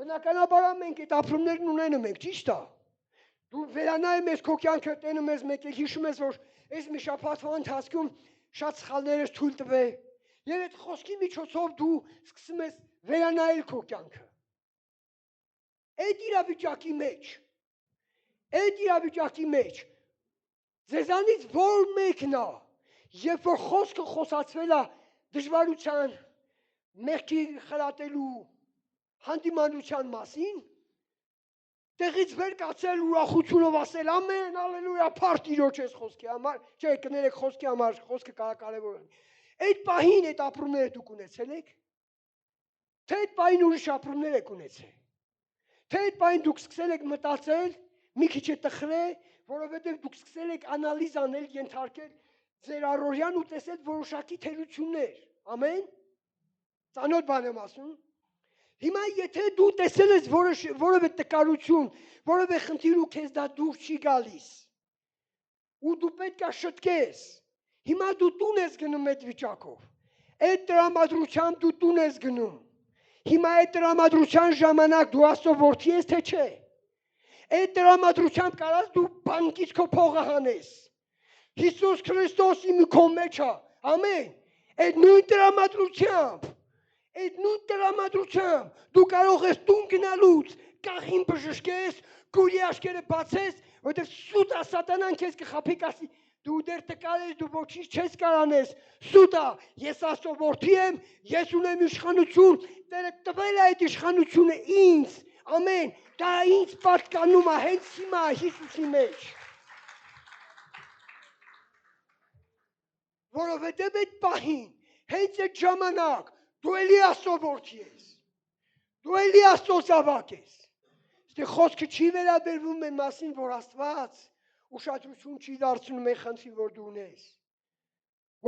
Բնականաբար մենք այդ ապրումներն ունենում ենք, ճիշտ է։ Դու վերանայում ես քո կյանքը, տենում ես մեկ էլ հիշում ես, որ այս մի շաբաթվա ընթացքում շատ սխալներ ես թույլ տվել։ Եվ այդ խոսքի միջոցով դու սկսում ես վերանայել քո կյանքը։ Այդ իրավիճակի մեջ ձեզանից որ մեկն է, երբ որ խոսքը խոսացվել է դժվարության, մեղքի խրատելու, հանդիմանության մասին, տեղից վեր կացել ուրախությունով ասել ամեն, ալելույա, փառք Տիրոջ ես խոսքի համար, չէ, կներեք խոսքի համար, խոսքը կարևոր է։ Այդ պահին այդ ապրումները դուք ունեցել եք, թե այդ պահին ուրիշ ապրումներ եք ունեցել, թե այդ պահին դուք սկսել եք մտածել, մի քիչ է տխրել, որովհետև դուք սկսել եք անալիզ անել, ենթարկել ձեր առօրյան ու տեսել որոշակի թերություններ, ամեն, ծանոթ բան եմ ասում։ Հիմա եթե դու տեսել ես որևէ տկարություն, որևէ խնդիր ու քեզ դա դուր չի գալիս, ու դու պետք է շտկես, հիմա դու տուն ես գնում այդ վիճակով, այդ տրամադրությամբ դու տուն ես գնում, հիմա այդ տրամադրության ժամանակ դու Աստծո որդի ես, թե չէ, այդ տրամադրությամբ կարաս դու բանկից քո փողը հանես, Հիսուս Քրիստոսի մի քո մեջ է, ամեն, այդ նույն տրամադրությամբ դու կարող ես տուն գնալուց կախին բժշկես, կուրի աչքերը բացես, որովհետև սուտ է սատանան քեզ կխաբի կասի, դու դեռ տկար ես, դու ոչինչ չես կարանես, սուտ է, ես Աստծո որդի եմ, ես ունեմ իշխանություն, Տերը տվել է այդ իշխանությունը ինձ, ամեն, դա ինձ պատկանում է հենց հիմա Հիսուսի մեջ։ Որովհետև այդ պահին, հենց այդ ժամանակ, դու էլի Աստծո որդի ես, դու էլի Աստծո զավակ ես։ Ստե խոսքը չի վերաբերվում այն մասին, որ Աստված ուշադրություն չի դարձնում այն խնդրին, որ դու ունես։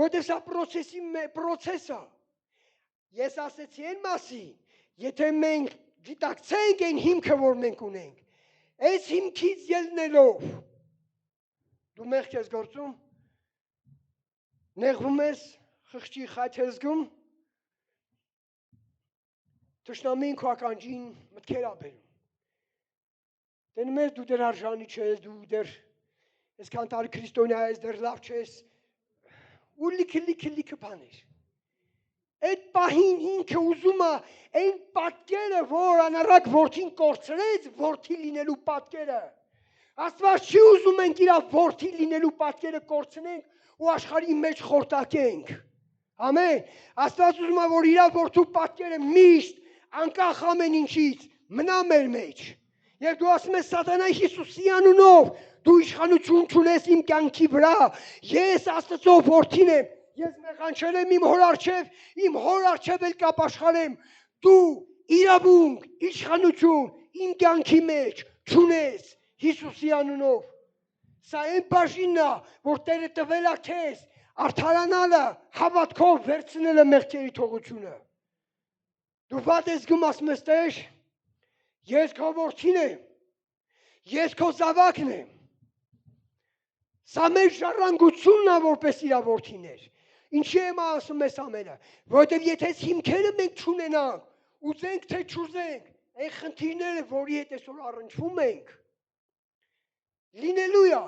Որտեղ սա պրոցես է։ Ես ասեցի այն մասին, եթե մենք գիտակցենք այն հիմքը, որ մենք ունենք, այս հիմքից ելնելով, դու մեղք ես գործում, նեղվում ես, խղճի խայթ ես զգում, թշնամին քո ականջին մտքեր ա բերում։ Տենում ես դու դեռ արժանի չես, դու դեռ այսքան տարի քրիստոնյա ես, դեռ լավ չես, ու լիքը բաներ։ Այդ պահին ինքը ուզում է այն պատկերը, որ անառակ որդին կորցրեց, որդի լինելու պատկերը։ Աստված չի ուզում ենք իր որդի լինելու պատկերը կորցնենք ու աշխարհի մեջ խորտակենք։ Ամեն։ Աստված ուզում է, որ իր որդու պատկերը միշտ անկախ ամեն ինչից մնա մեր մեջ։ Եվ դու ասում ես սատանա Հիսուսի անունով, դու իշխանություն չունես իմ կյանքի վրա, ես Աստծո որդին եմ, ես մեղանչել եմ իմ հոր առջև էլ կապաշխարեմ, դու իրավունք, իշխանություն իմ կյանքի մեջ չունես Հիսուսի անունով։ Սա այն բաժինն է, որ Տերը տվել է քեզ, արդարանալը, հավատքով վերցնելը մեղքերի թողությունը։ Դու վատ ես գում ասում ես Տեր, ես քո որդին եմ, ես քո զավակն եմ։ Սա մեր ժառանգությունն է որպես իր որդիներ։ Ինչի եմ ասում ես ամենը, որովհետև եթե հիմքերը մենք չունենանք, ուզենք թե չուզենք, այն խնդիրները, որի հետ այսօր առնչվում ենք, լինելու է։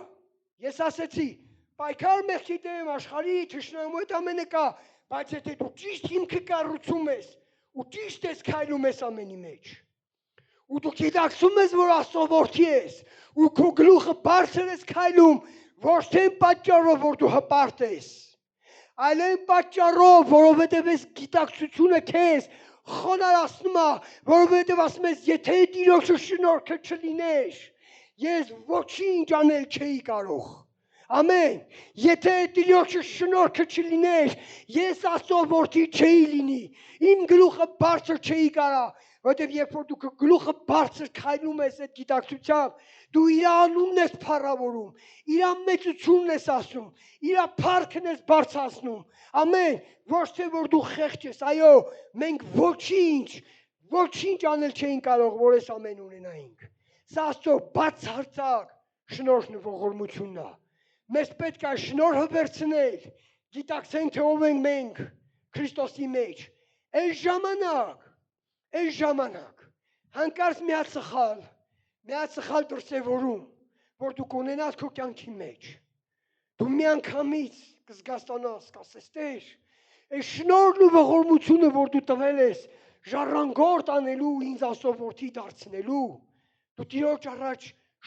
Ես ասեցի, պայքար մեղքի դեմ աշխարհի թշնամու հետ ամենը կա, բայց եթե դու ճիշտ հիմքը կառուցում ես ու ճիշտ ես քայլում ես ամենի մեջ, ու դու գիտակցում ես, որ Աստծո որդի ես, ու քո գլուխը բարձր ես քայլում, ոչ թե պատճառով, որ դու հպարտ ես, այլ այն պատճառով, որովհետև այս գիտակցությունը քեզ խոնարհացնում է, որովհետև ասում ես, եթե Տիրոջը շնորհքը չլիներ, ես ոչինչ անել չէի կարող։ Ամեն։ Եթե Տիրոջը շնորհքը չլիներ, ես Աստծո որդի չէի լինի։ Իմ գլուխը բարձր չէի կարա, որովհետև երբ որ դու գլուխը բարձր քայլում ես այդ գիտակցությամբ, դու իր անունն ես փառավորում, իր մեծությունն ես ասում, իր փառքն ես բարձրացնում։ Ամեն, ոչ թե որ դու խեղճ ես, այո, մենք ոչինչ անել չէինք կարող, որ այս ամեն ունենայինք։ Սա Աստծո բացարձակ շնորհն ու ողորմությունն է։ Մեզ պետք է շնորհը վերցնել, գիտակցենք թե ով ենք մենք Քրիստոսի մեջ։ Այս ժամանակ հանկարծ միացխալ դրսևորում, որ դու կունենաս քո կյանքի մեջ։ Դու միանգամից կզգաստանաս, կասես Տեր, այս շնորհն ու ողորմությունը, որ դու տվել ես, ժառանգորդ անելու ինձ Աստծո որդի դարձնելու, դու Տիրոջ առաջ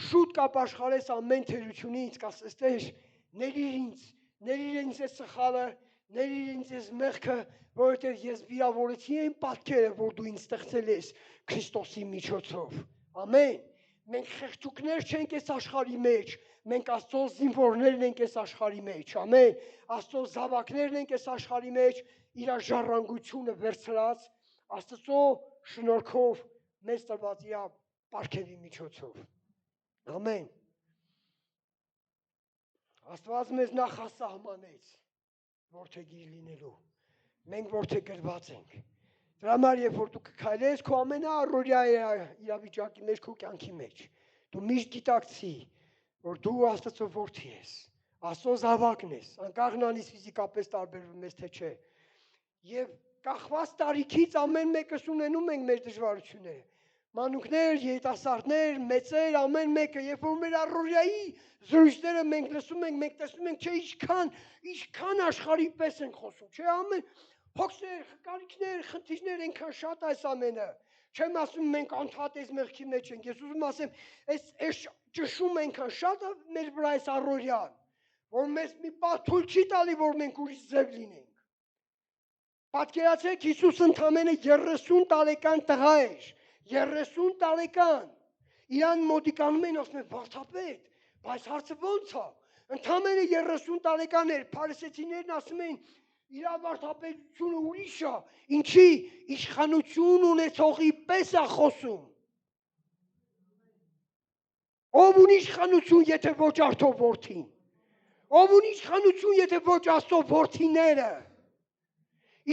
շուտ կապաշխարես ամեն թերությունից, կասես Տեր, ների ինձ այս սխալը, ների ինձ այս մեղքը, որովհետև ես վիրավորեցի այն պատկերը, որ դու ինձ ստեղծել ես Քրիստոսի միջոցով։ Ամեն։ Մենք խեղճուկներ չենք այս աշխարհի մեջ, մենք Աստծո զինվորներն ենք այս աշխարհի մեջ։ Ամեն։ Աստծո զավակներն ենք այս աշխարհի մեջ, իր ժառանգությունը վերցրած Աստծո շնորհքով մեզ տրված իր պարգևի միջոցով։ Ամեն։ Աստված մեզ նախասահմանեց որդեգիր լինելու։ Մենք որդեգրված ենք։ Դրա համար երբ որ դու կքայլես քո ամենաառօրյա իրավիճակի մեջ, քո կյանքի մեջ, դու միշտ գիտակցի, որ դու Աստծո որդի ես, Աստծո զավակն ես, անկախ նրանից ֆիզիկապես տարբերվում ես թե չէ։ Եվ կախված տարիքից ամեն մեկս ունենում ենք մեր դժվարությունները։ Մանուկներ, երիտասարդներ, մեծեր, ամեն մեկը, երբ որ մեր առօրյայի զրույցները մենք լսում ենք, մենք տեսնում ենք, չէ, ինչքան աշխարհի պես ենք խոսում, չէ, ամեն հոգսեր, կարիքներ, խնդիրներ այնքան շատ այս ամենը։ Չեմ ասում մենք անթատես մեղքի մեջ ենք, ես ուզում ասեմ, այս ճշումը այնքան շատ է մեր վրա այս առօրյան, որ մեզ մի պահ թույլ չի տալի, որ մենք ուրիշ ձև լինենք։ Պատկերացրեք, Հիսուս ընդամենը 30 տարեկան տղա էր, 30 տարեկան, իրան մոտիկանում են, ասում են, վարդապետ, բայց հարցը ո՞նց է, ընդամենը 30 տարեկան էր, փարիսեցիներն ասում են, իր վարդապետությունը ուրիշ է, ինչի իշխանություն ունեցողի պես է խոսում։ Ով ունի իշխանություն, եթե ոչ Աստծո որդին։ Ով ունի իշխանություն, եթե ոչ Աստծո որդիները։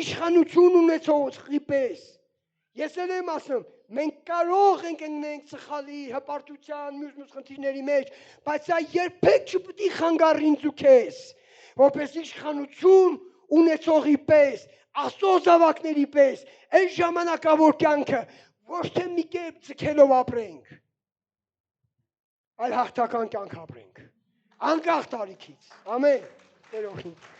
Իշխանություն ունեցողի պես։ Ես էլ եմ ասում, մենք կարող ենք ընկնենք սխալի, հպարտության, մյուս խնդիրների մեջ, բայց սա երբեք չպետք է խանգարի ինձ ու քեզ, որպես իշխանություն ունեցողի պես, Աստծո զավակների պես, այս ժամանակավոր կյանքը ոչ թե մի կերպ ձգելով ապրենք, այլ հաղթական կյանք ապրենք, անկախ տարիքից։ Ամեն։ Տեր օրհնի։